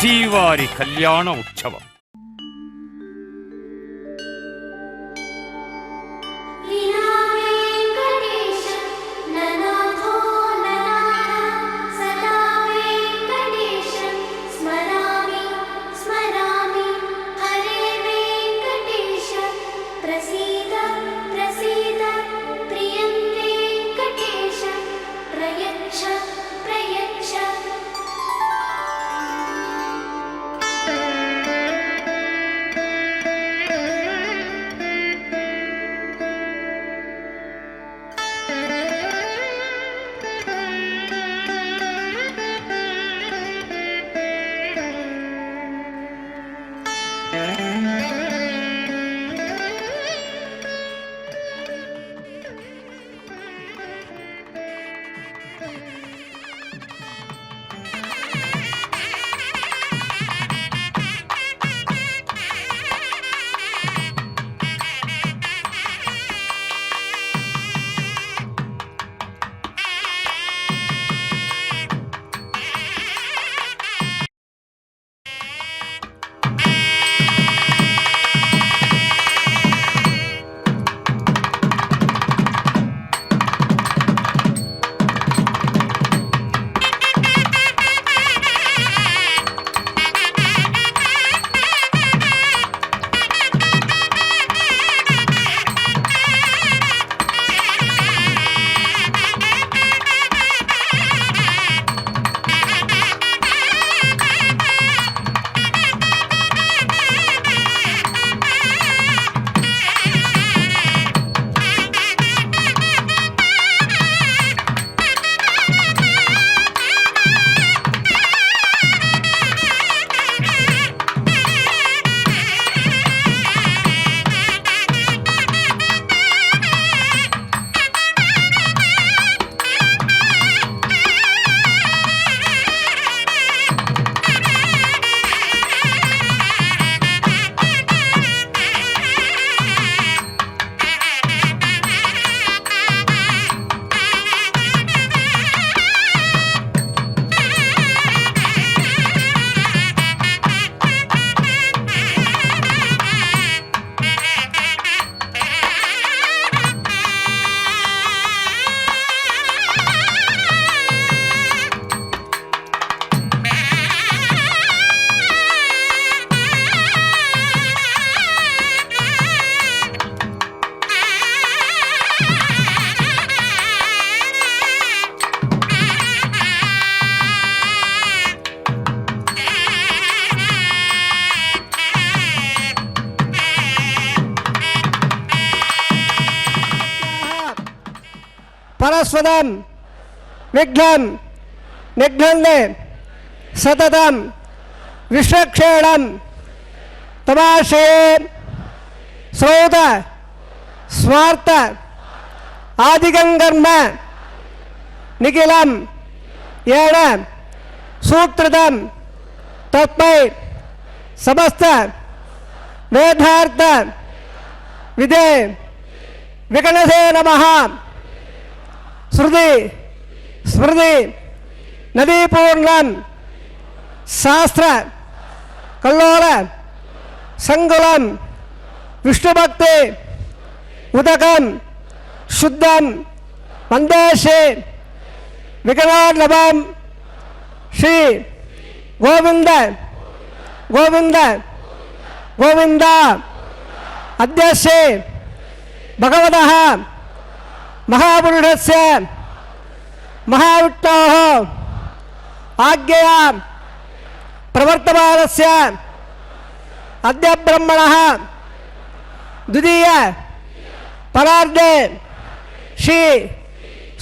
శ్రీవారి కళ్యాణ ఉత్సవం. परस्वदं विघ्नं निघ्नन्ते सततं विश्वक्षेणं तमाशये श्रौत स्वार्थ आदिकं कर्म निखिलं येन सूत्रतं तस्मै समस्त वेदार्थ विदे विगणसे नमः. श्रुति स्मृति नदीपूर्णं शास्त्र कल्लोल संकुलं विष्णुभक्ति उदकं शुद्धं वंदेशे विकरालभं श्री गोविंद गोविंद गोविंद अद्यस्य भगवतः महापुरुषस्य महाविष्णोः आज्ञया प्रवर्तमानस्य अद्य ब्रह्मणः द्वितीय परार्धे श्री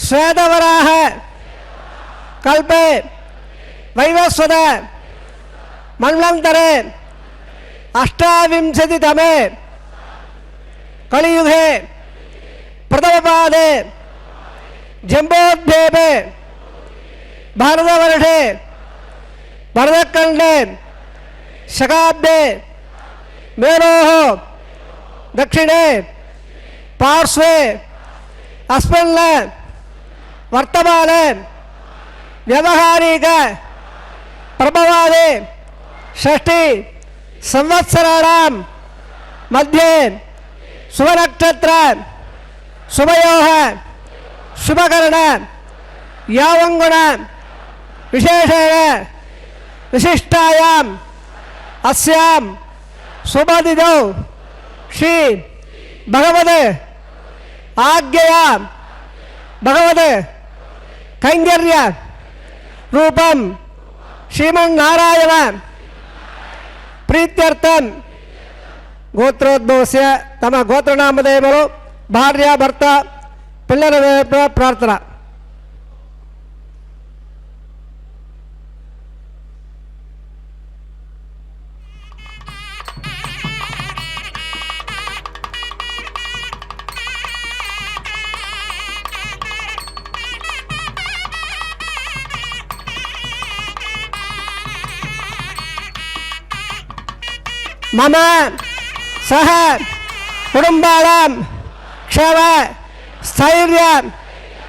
श्वेतवराह कल्पे वैवस्वत मन्वन्तरे अष्टाविंशतितमे कलियुगे प्रथमपादे जम्बोद्वीपे भारतवर्षे भरतखण्डे शकाब्दे मेरोः दक्षिणे पार्श्वे अस्मिन् वर्तमाने व्यावहारिक प्रभवादे षष्ठी संवत्सराणां मध्ये शुभनक्षत्र शुभयोः शुभकरण यावंगुण विशेषेण विशिष्टायाम् अस्यां शुभतिथौ श्री भगवते आज्ञया भगवते कैंकर्य रूपं श्रीमन्नारायण प्रीत्यर्थं गोत्रोद्भवस्य तम गोत्रनामधेयमुलु भार्या भर्त पिल्लर प्रार्थना मम सह कुटुंबाणां क्षेम स्थैर्य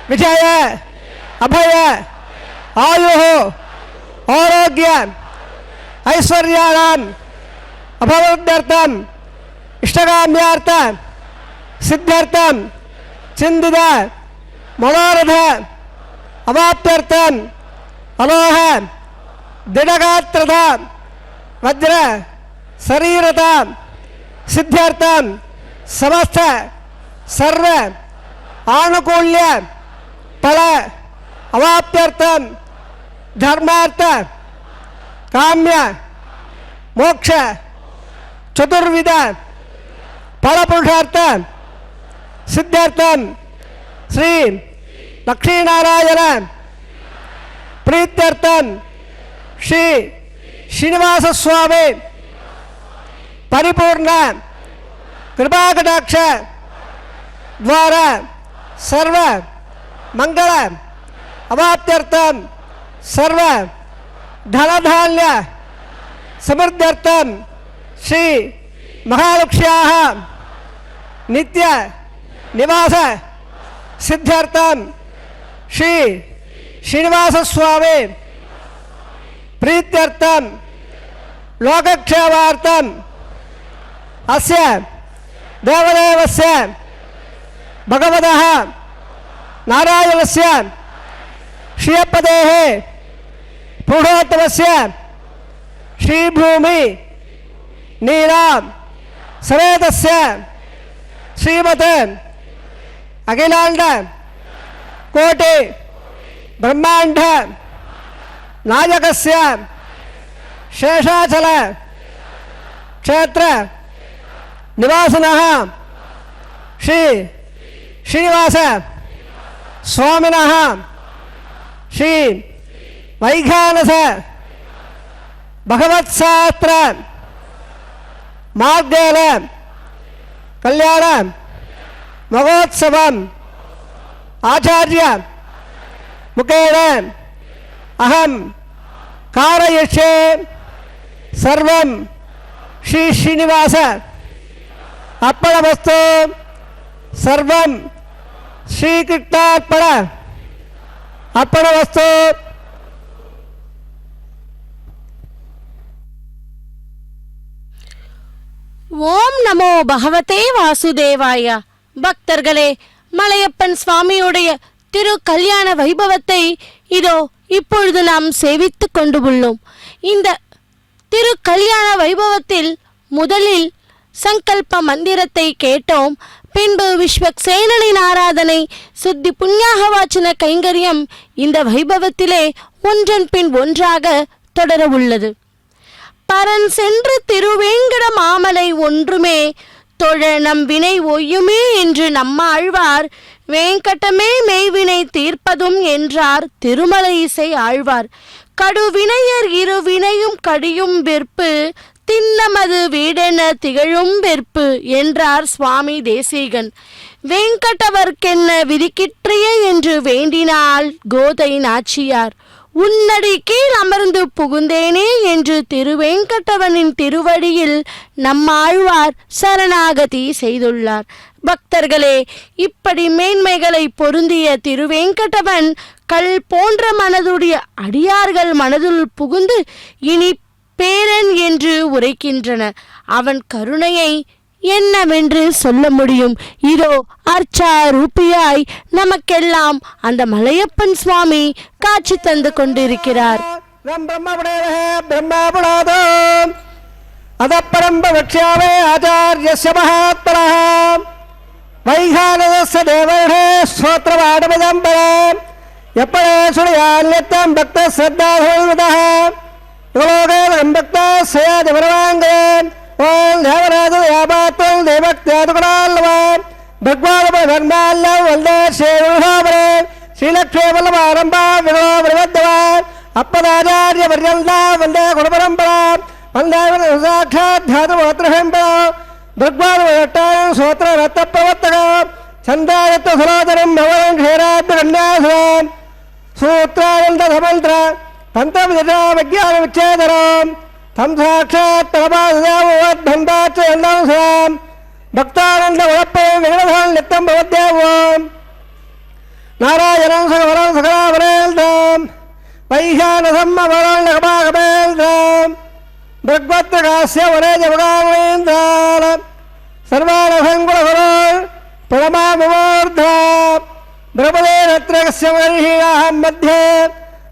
विजय अभय आयुः आरोग्य ऐश्वर्याणाम् अभवद्यर्थम् इष्टकाम्यार्थ सिद्ध्यर्थं चिन्तित मनोरथ अवाप्त्यर्थम् अलोह दृढगात्रता वज्र शरीरता सिद्ध्यर्थं समस्त सर्व आनुकूल्य फल अवाप्त्यर्थं धर्मार्थ काम्य मोक्ष चतुर्विध फलपुरुषार्थ सिद्ध्यर्थं श्री लक्ष्मीनारायण प्रीत्यर्थं श्री श्रीनिवास स्वामी परिपूर्ण कृपाकटाक्ष द्वारा सर्व मंगल अवाप्त्यर्थं सर्व धनधान्य समृद्ध्यर्थं श्री महालक्ष्म्याः नित्य निवास सिद्ध्यर्थं श्री श्रीनिवास स्वामी प्रीत्यर्थं लोकक्षेमार्थं अस्य देवदेवस्य भगवतः नारायणस्य श्रियपदेः पुरुषोत्तमस्य श्रीभूमि नीलां समेतस्य श्रीमते अखिलांड कोटि ब्रह्मांड नायकस्य शेषाचल क्षेत्र निवासिनः श्री श्रीनिवास स्वामिनः श्री वैखानस भगवत्शास्त्र मार्गेण कल्याण महोत्सवम् आचार्य मुखेन अहं कारयिष्ये सर्वं श्री श्रीनिवास अर्पणमस्तु सर्वं श्रीकृष्णार्पण अर्पणमस्तु. ஓம் நமோ பகவதே வாசுதேவாய. பக்தர்களே, மலையப்பன் சுவாமியுடைய திரு கல்யாண வைபவத்தை இதோ இப்பொழுது நாம் சேவித்துக் கொண்டு உள்ளோம். இந்த திரு கல்யாண வைபவத்தில் முதலில் சங்கல்ப மந்திரத்தை கேட்டோம். பின்பு விஸ்வக்சேனனின் ஆராதனை, சுத்தி புண்ணியாகவாச்சன கைங்கரியம் இந்த வைபவத்திலே ஒன்றன் பின் ஒன்றாக தொடர உள்ளது. பரன் சென்று திருவேங்கட மாமலை ஒன்றுமே தொழ நம் வினை ஒய்யுமே என்று நம்ம ஆழ்வார், வேங்கடமே மெய்வினை தீர்ப்பதும் என்றார் திருமலை இசை ஆழ்வார். கடுவினையர் இரு வினையும் கடியும் வெற்பு, திண்ணமது வீடென திகழும் வெற்பு என்றார் சுவாமி தேசிகன். வேங்கடவர்க்கென்ன விதிக்கிற்றிய என்று வேண்டினாள் கோதை நாச்சியார். உன்னடி கீழ் அமர்ந்து புகுந்தேனே என்று திருவேங்கடவனின் திருவடியில் நம்மாழ்வார் சரணாகதி செய்துள்ளார். பக்தர்களே, இப்படி மேன்மைகளை பொருந்திய திருவேங்கடவன் கல் போன்ற மனதுடைய அடியார்கள் மனதுள் புகுந்து இனி பேரன் என்று உரைக்கின்றனர். அவன் கருணையை என்னவென்று சொல்ல முடியும்? இதோ அர்ச்சா ரூபியாய் நமக்கெல்லாம் அந்த மலையப்பன் சுவாமி காட்சி தந்து கொண்டிருக்கிறார். அதப்பரம்பக்ஷாவே ஆச்சார்யஸ்ய மகாத்மனः வைகானதஸ்ய தேவர்ஷே ஸ்தோத்ரவாடபதம்பரம் எப்படே சுழியான்யத்தம் பக்த ஸ்ரத்தாதோல்வதः யுகலோகேதம் பக்த சேதிபரவாங்கன் ஓம் தேவராஜயாபாத்தம் தேவக்தியாதுகுணால்லவன் பக்வாதபர்மால்லம் வல்லே ஸ்ரீருஷாபரன் ஸ்ரீலக்ஷ்மி வல்லபாரம்பா விகோ விருவத்தவான் அப்பதாச்சாரிய பர்யந்தா வந்தே குணபரம்பராம் வந்தே சாட்சாத் தாதுமோத்திரஹம்பரம் பக்வாதபட்டாயம் சோத்திர ரத்த பிரவர்த்தகம் சந்தாயத்த சுரோதரம் நவரம் க்ஷீராத்த கன்யாசுரம் சூத்ரானந்த சமந்திர தந்தவிதா விஜான விச்சேதரம் தம் சாட்சாத் தலபாதாவோத்பந்தாச்ச எல்லாம் பக்தானந்த உழப்பை விகடசான் நித்தம் பவத்தேவோம் நாராயணம் சகவரம் சகலாவரேல்தாம் வைகானசம் அவரால் நகபாகபேல்தாம் பக்வத்காஸ்ய வரே ஜபகாவேந்தாலம் சர்வானசங்குலகுரோர் பிரமாமூர்தா பிரபதே ரத்ரகஸ்ய மகர்ஷீணாம் மத்தியே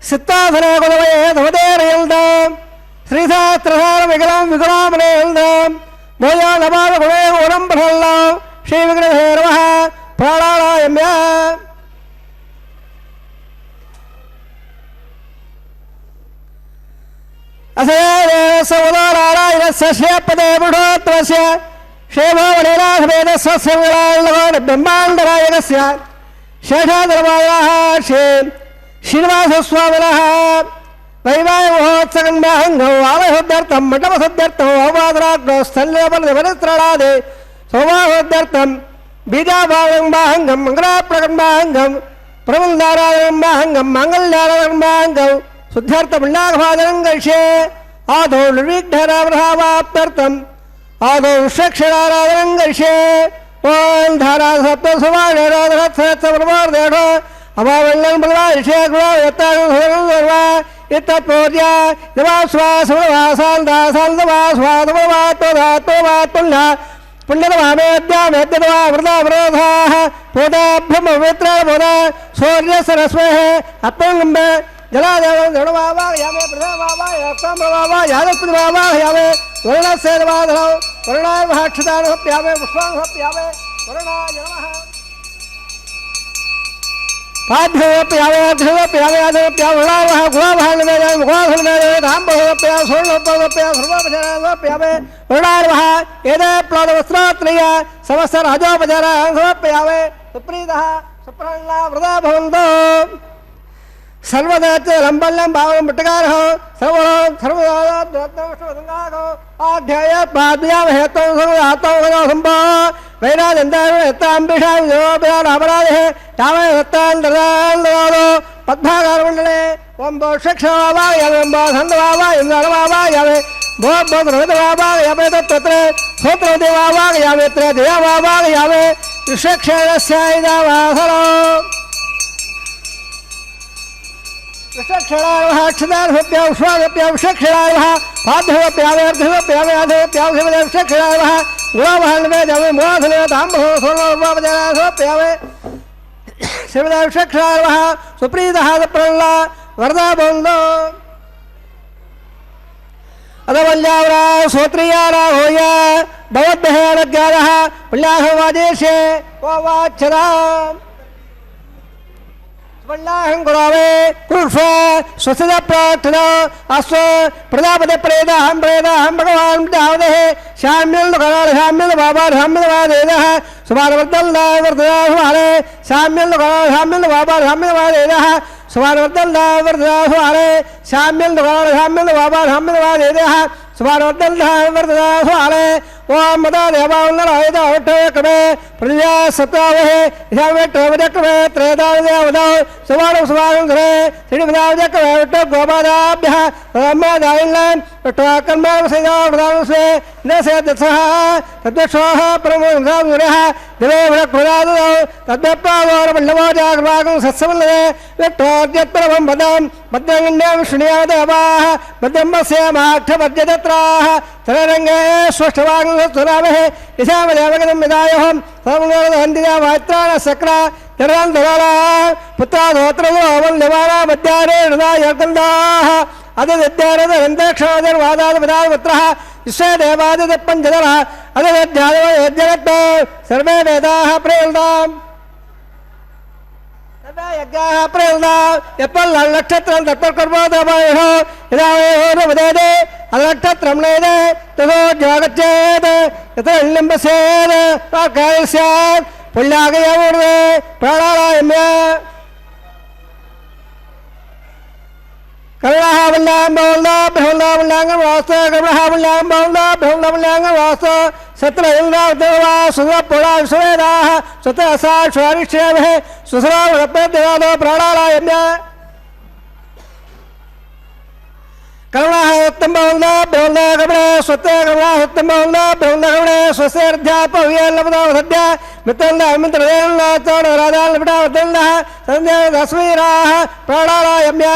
சித்தாசனே குலவயே தவதேரயல்தாம் ஸ்ரீசாஸ்திரசார விகலாம் விகுலாமனேல்தாம் மோயா நபாத குலே உரம்பலாம் ஸ்ரீ விக்ரமே நமः பிராணாயாம்ய அசேதே புருஷோத்தமஸ்ய ஸ்ரீமோவனீநாதவேதஸ்ய பிரம்மாண்டநாயகஸ்ய சேஷாதரமாயாः ஸ்ரீ ஸ்ரீனிவாசஸ்வாமினः வைவாய மகோத்சகன்மாஹங்கோ ஆவஹோத்யர்த்தம் மண்டபசோத்யர்த்தோ அவபாதராக்னோ ஸ்தல்யோபனிவனித்ரணாதே சோமாஹோத்யர்த்தம் பீஜாபாவங்கமாஹங்கம் மங்களாப்ரகன்மாஹங்கம் பிரபந்தாராயணன்மாஹங்கம் மங்கல்யாரணன்மாஹங்கம் சுத்தியர்த்தமில்லாகபாதனம் கரிஷ்யே ஆதோ நிர்விக்னராமரஹாவாப்தர்த்தம் ஆதோ விஸ்வக்ஷராராதனம் கரிஷ்யே ஓம் தாராசப்தசுவாணேரோதரத்சரத்சபிரமோர்தேடோ அபாவல்லன் பலவா ரிஷேகுவா யத்தாகம் சுதர்வா இத்தத்போர்யா திவாஸ்வாசவசாந்தாசாந்தவாஸ்வாதவாத்தோதாத்தோவாத்துல்லா புண்ணியதவாமேத்யாமேத்யதவா விரதாவிரோதாः போதாபிரமவித்ராபோத சூரியசரஸ்மேः அப்பங்கம்ப ஜலாதேவம் ஜடவாவாயாமே பிரதவாவாயாமே வருணசேதவாதனம் வருணாய மகாட்சிதானோப்யாமே புஷ்பாங்கோப்யாமே வருணாய நமः பாத்யோப்யாமே குலாபஹான்வேதே முகுலாசன்வேதே தாம்போப்யா சோழோப்போப்யா சர்வோபச்சாரோப்யாமே வருணாய நமः ஏதே ப்ளோதவஸ்திரோத்ரிய சமஸ்த ராஜோபச்சாரான் சமர்ப்பயாமே சுப்ரீதः சுப்ரண்ணா விரதா பவந்தோ सर्वदाच लंबल्यं भावं पटकारः सर्वं सर्वदात्मविष्णुसंगाको आध्याय पाद्याम हेतुं सर्वदात्मं गजसंभो वैराजन्ताम्बिषां योपयानापराधः यावय दत्तान्तरान्दो पद्भाकारमण्डले ओं बोक्षक्षवावायामे बोधन्दवावायामे बोधवावायामे तत्र सूत्रदेवावायामे देवावायामे विश्वक्षेणस्यायदावासरो विषक्षणाः अक्षदाभ्यां स्वाभ्यां विषक्षणाः पाद्धवप्यावेर्धवप्यावे विषक्षणाः गुलामहन्वे जवे मोधने ताम्बो सोनोपजनासोप्यावे शिवदा विषक्षणाः सुप्रीतः प्रल्ला वरदा बन्धो अदवल्यावरा सोत्रियारा होया भवद्भ्यः अनज्ञानः पुण्याहवादेशे वाचरा वल्लाहंगुरावे कुरुष स्वस्ति प्रार्थना अस्व प्रजापति प्रेदाहं भगवान् दावदेः श्याम्यल् कराल श्याम्यल् बाबा श्याम्यल् वादेदः सुभानवर्दल्ला वर्धना सुभाने श्याम्यल् कराल श्याम्यल् बाबा श्याम्यल् वादेदः सुभानवर्दल्ला वर्धना सुभाने श्याम्यल् कराल श्याम्यल् बाबा श्याम्यल् वादेदः सुभानवर्दल्ला वर्धना सुभाने ओम मदा देवावल्लरायदा वट्टकमे प्रजा सत्तावहे ईशावट्टवजकमे त्रेदावदेवदा सुवाणं सुवाणं धरे श्रीमदावजकमे वट्ट गोपादाभ्यः ब्रह्मदायिल्लं विष्टुकर्मसे न से दशः तद्वक्षोः परमोऽः दिवे वृक्पुरादौ तद्वप्रावोर्वल्लभो जागृवागं सत्सवल्लभे विष्टोद्यत्परमं पदं भद्रङ्गण्यं शृणुयादेवाः भद्रम्बस्य माक्षभद्यतत्राः तररङ्गे स्वस्थवागं सुरामहे ईशामदेवगतं विदायोः सर्वगन्धिना मात्राणशक्रा तरन्तराला पुत्राधोत्रवल्लवाना मध्यारे हृदयकन्दाः अदविद्यारदन्तक्षोदर्वादादपदावत्रः विश्वे देवादिपञ्चदरः अदविद्यादवयज्जगत् सर्वे वेदाः प्रयुक्ताम् सर्वे यज्ञाः प्रयुक्ताम् यत्पल्लक्षत्रं तत्पर्कर्मोदपायः यदा वदेदे अलक्षत्रं नेदे ततो जागच्छेत् यत्र लिम्बसेत् प्राकार्य स्यात् पुल्यागयमूर्वे प्राणायाम्य करुणावल्लां बहुला बहुलावल्लांगं वास्ता करुणावल्लां बहुला बहुलावल्लांगं वास्ता सत्र इंद्रावतवा सुरपुरा सुवेदाः सत्र असा स्वारिष्येवः सुसरावरप्यदेवादो प्राणायाम्य करुणाहत्तं बहुला बहुला करुणा स्वते करुणाहत्तं बहुला बहुला करुणा स्वसेर्ध्यापव्यलपदा सद्या मित्रंदा मित्रदेवला चोड राजाल लपटा वदल्ला संध्या दस्वीराः प्राणायाम्य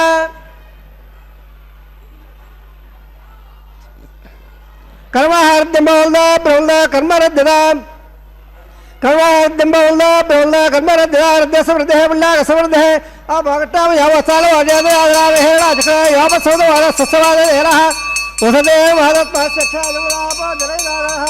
कर्महर्द्यं बहुला बहुला कर्मरद्यदा कर्महर्द्यं बहुला बहुला कर्मरद्यदा रद्यसमृद्धः बुल्लागसमृद्धः अभगट्टाम यावसालो अजयदे आदरावेहेला चक्र यावसोदवाद सत्सवादेरः वसदेव भारतपासक्षादुराप जलैदारः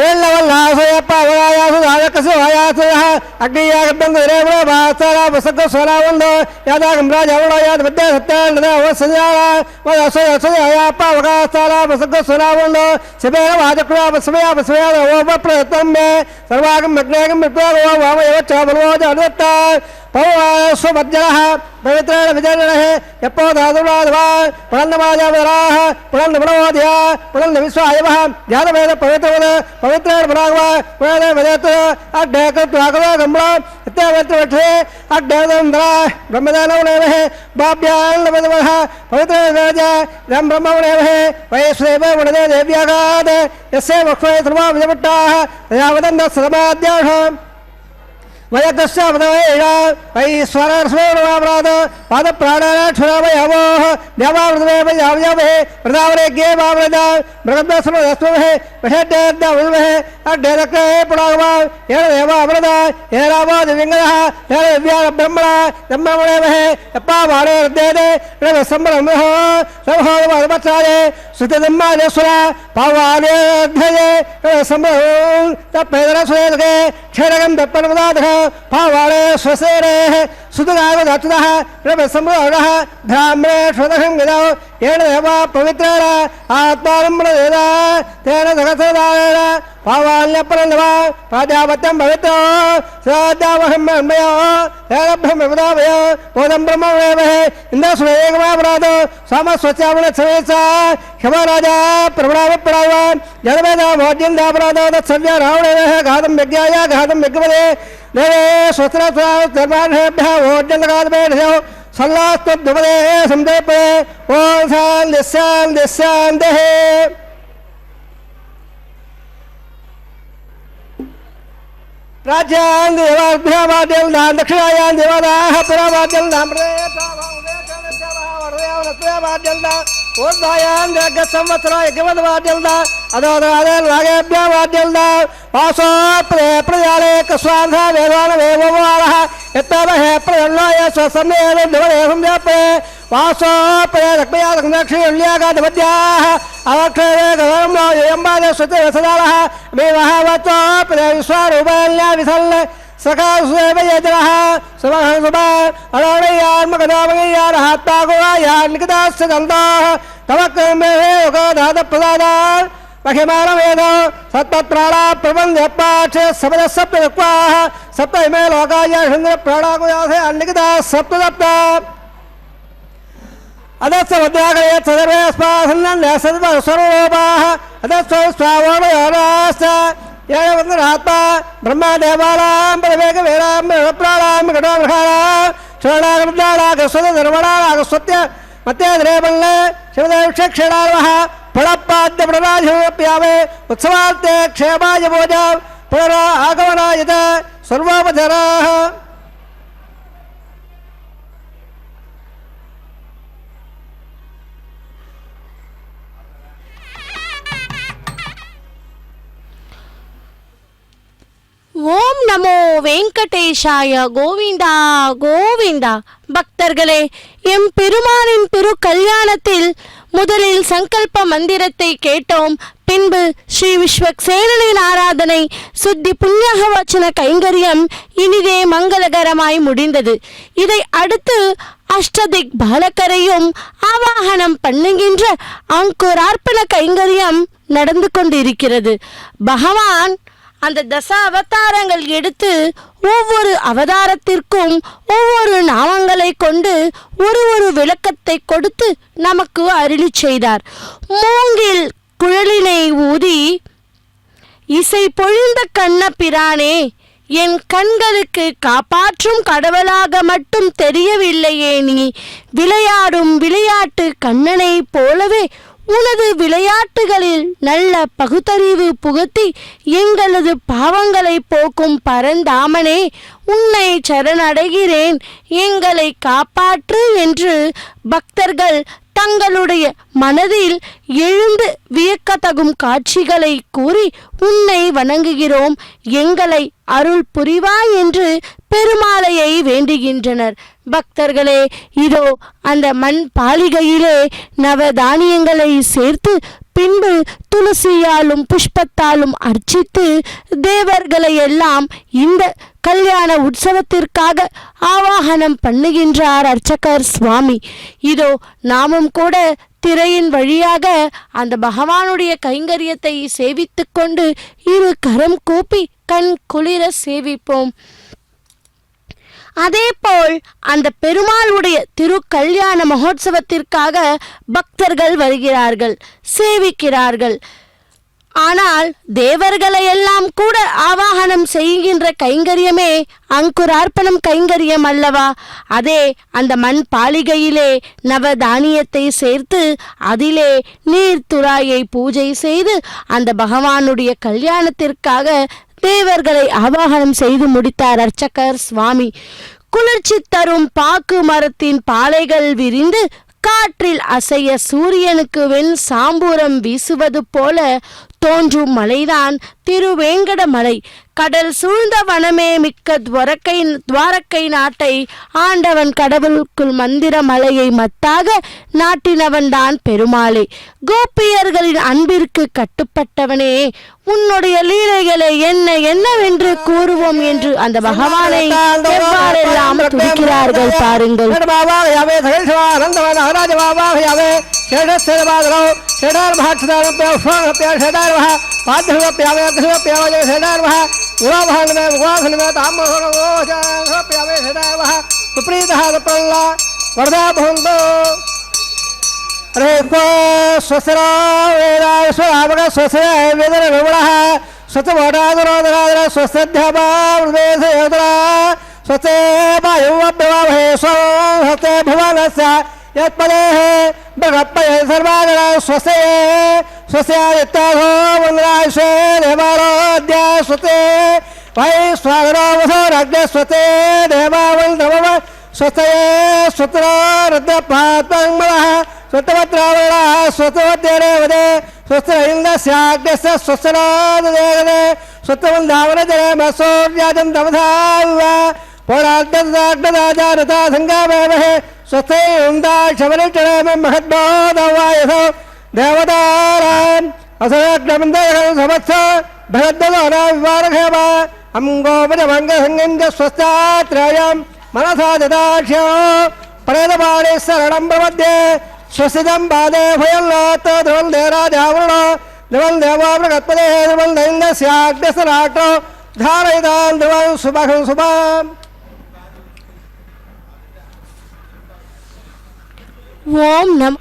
एल्लवल्लासयप्पावयासुदायकसुहायासुयः अग्नियागब्बन्धुरेवणो भासारा वसक्को स्वरावन्दो यादागं राजावणो याद विद्या सत्यानदा वसयारा वसयायाप्पावकासारा वसक्को स्वरावन्दो शिवेन वाजक्रा वसवया वसवया ओपप्रयत्नं मे सर्वागं मग्नेगं मृत्वागो वामयो चावलो जादत्ता पवस्वमज्जनः पवित्रेण विजयनः यप्पो धातुराधवा पुनन्दमाजावराः पुनन्दमनोध्या पुनन्दविश्वायवः ध्यानवेद पवित्रवद पवित्रेण पुरागवा पुनद वदत अड्डयकृत्वागवा गम्बा इत्यावत्रवठे अड्डयदन्द्रा ब्रह्मदानवनेवः बाभ्यान्नवदवः पवित्रेण राजा रं ब्रह्मवनेवः वैश्वेव वणदे देव्यागाद यस्य वक्ष्वे सर्वा विजपट्टाः यावदन्द सदमाद्याः वयकस्यावदवेया वैश्वरस्वरामराद पादप्राणाक्षरावयवोः देवावृतमेव यावयावहे वृदावरेग्ये वावृदा मृगद्वस्वदस्वः वषड्डेद्यावृतमः अड्डेदक्रे पुरागवा येन देवावृदा येन रावादिविङ्गदः येन दिव्याब्रह्मणा ब्रह्मणेवः यप्पावाणे हृद्येदे ऋणसम्भ्रमः सर्वोदमचारे श्रुतिदम्मादेश्वरा पावानेऽध्यये ऋणसम्भ्रमं तत्पेदरस्वेदके क्षरगं तत्परमदाधः पावाणे स्वसेरेः सुतगागदातुदः रवसम्भवः ब्राह्मणे स्वदहं गदौ येन देवा पवित्रेण आत्मानम्बरदेदा तेन सगसदारेण पावान्यपरन्दवा प्राजापत्यं पवित्रो सदावहं मन्मयो तेन ब्रह्मविदावय बोधं ब्रह्मवेवः इन्द्रस्वयेकमापराधो सामस्वचावणसमेसा क्षमराजा प्रवणावपरावान् जलवेदा भोज्यन्दापराधो तत्सव्या रावणेनः घातं यज्ञाय घातं यज्ञपदे देवे स्वस्त्रधर्माभ्यः भोज्यन्दघातमेढ्यो सल्लास्तुद्भुपदे संदेपे ओं शान्तिः राज्यान् देवाभ्यावाद्यं दान दक्षिणायां देवादाः पुरावाद्यं दाम्रेवाद्यं दा ओद्धायां जगत्संवत्सरा यज्ञवद्वाद्यं दा अदोदादेवागेभ्यवाद्यं दा वासो प्रजाले कस्वान्धा वेदान वेववारः यत्तवहे प्रजन्नाय स्वसम्मेन देवदेवं व्यापे वासो प्रजक्पया दक्षिण्यागाधवद्याः अवक्षरे गवरं यम्बाले स्वते वसदारः मेवः वचो प्रजविश्वारूपल्या विसल्ल सकाशेव यजनः सुमहं सुमा अरणयान्मकदामयारः तागुरायान्निकदास्य दन्ताः तवक्रमेः योगधातप्रदादान् महिमानवेद सत्तत्राणा प्रबन्धपाठ सप्तदशप्तक्वाः सप्तमे लोकाय प्राणागुयासे अन्निकदा सप्तदप्त अदस्वद्यागये सर्वे अस्मासन्नन्य सर्वस्वरूपाः अदस्वस्वावोमयोराश्च येन ब्रह्मदेवानां प्रवेगवेदां प्राणां घटोमृहाणां ಶಿವನಾಗಮೃತಾಳಾಗ ಸ್ವದ ಧರ್ಮಣಾಳಾಗ ಸ್ವತ್ಯ ಮತ್ತೆ ದ್ರೇಬಲ್ಲ ಶಿವದೇವಕ್ಷೇಣಾರ್ವಹ ಫಳಪಾದ್ಯ ಪ್ರಣಾಧಿಪ್ಯಾವೆ ಉತ್ಸವಾರ್ತೆ ಕ್ಷೇಮಾಯ ಭೋಜ ಪುನರ ಆಗಮನಾಯತ ಸರ್ವೋಪಧರಾಹ. ஓம் நமோ வெங்கடேஷாய. கோவிந்தா கோவிந்தா. பக்தர்களே, எம் பெருமானின் திரு கல்யாணத்தில் முதலில் சங்கல்ப மந்திரத்தை கேட்டோம். பின்பு ஸ்ரீ விஸ்வக்சேனனின் ஆராதனை சுத்தி புண்ணியக வச்சன கைங்கரியம் இனிதே மங்களகரமாய் முடிந்தது. இதை அடுத்து அஷ்டதிக் பாலகரையும் ஆவாகனம் பண்ணுகின்ற அங்குரார்ப்பண கைங்கரியம் நடந்து கொண்டிருக்கிறது. பகவான் அந்த தச அவதாரங்கள் எடுத்து ஒவ்வொரு அவதாரத்திற்கும் ஒவ்வொரு நாமங்களை கொண்டு ஒரு ஒரு விளக்கத்தை கொடுத்து நமக்கு அருளி செய்தார். மூங்கில் குழலினை ஊதி இசை பொழிந்த கண்ண பிரானே, என் கண்களுக்கு காப்பாற்றும் கடவுளாக மட்டும் தெரியவில்லையே நீ. விளையாடும் விளையாட்டு கண்ணனை போலவே உனது விளையாட்டுகளில் நல்ல பகுத்தறிவு புகுத்தி எங்களது பாவங்களை போக்கும் பரந்தாமனே, உன்னை சரணடைகிறேன், எங்களை காப்பாற்று என்று பக்தர்கள் தங்களுடைய மனதில் எழுந்து வியக்கத்தகும் காட்சிகளை கூறி உன்னை வணங்குகிறோம், எங்களை அருள் புரிவாய் என்று பெருமாளையை வேண்டுகின்றனர். பக்தர்களே, இதோ அந்த மண் பாலிகையிலே நவதானியங்களை சேர்த்து பின்பு துளசியாலும் புஷ்பத்தாலும் அர்ச்சித்து தேவர்களை எல்லாம் இந்த கல்யாண உற்சவத்திற்காக ஆவாகனம் பண்ணுகின்றார் அர்ச்சகர் சுவாமி. இதோ நாமும் கூட திரையின் வழியாக அந்த பகவானுடைய கைங்கரியத்தை சேவித்து கொண்டு இரு கரம் கூப்பி கண் குளிர சேவிப்போம். அதேபோல் அந்த பெருமாளுடைய திரு கல்யாண மகோத்சவத்திற்காக பக்தர்கள் வருகிறார்கள், சேவிக்கிறார்கள். ஆனால் தேவர்களை எல்லாம் கூட ஆவாகனம் செய்கின்ற கைங்கரியமே அங்குரார்ப்பணம் கைங்கரியம் அல்லவா? அதே அந்த மண் பாலிகையிலே நவதானியத்தை சேர்த்து அதிலே நீர்த்துறாயை பூஜை செய்து அந்த பகவானுடைய கல்யாணத்திற்காக தேவர்களை ஆவாகனம் செய்து முடித்தார் அர்ச்சகர் சுவாமி. குளிர்ச்சி தரும் பாக்கு மரத்தின் பாலைகள் விரிந்து காற்றில் அசைய சூரியனுக்கு வெண் சாம்பூரம் வீசுவது போல தோன்றும் மலைதான் திருவேங்கட மலை. கடல் சூழ்ந்த வனமே மிக்க துவாரக்கை நாட்டை ஆண்டவன் கடவுளுக்குள் மந்திர மலையை மத்தாக நாட்டினவன் தான் பெருமாளே. கோபியர்களின் அன்பிற்கு கட்டுப்பட்டவனே, உன்னுடைய லீலைகளை என்னவென்று கூறுவோம் என்று அந்த பகவானை எவ்வாறெல்லாம் துதிக்கிறார்கள் பாருங்கள். मनसा ददाक्ष्यो प्रेतपाणि शरणं प्रपद्ये स्वस्तिदं पादे भयल्लात् ध्रुवन्दे राजावरुणो ध्रुवं देवो बृहत्पदे ध्रुवं दैन्दस्याग्निसराट्रो धारयितां ध्रुवं सुभगं शुभम्. ஓம் நம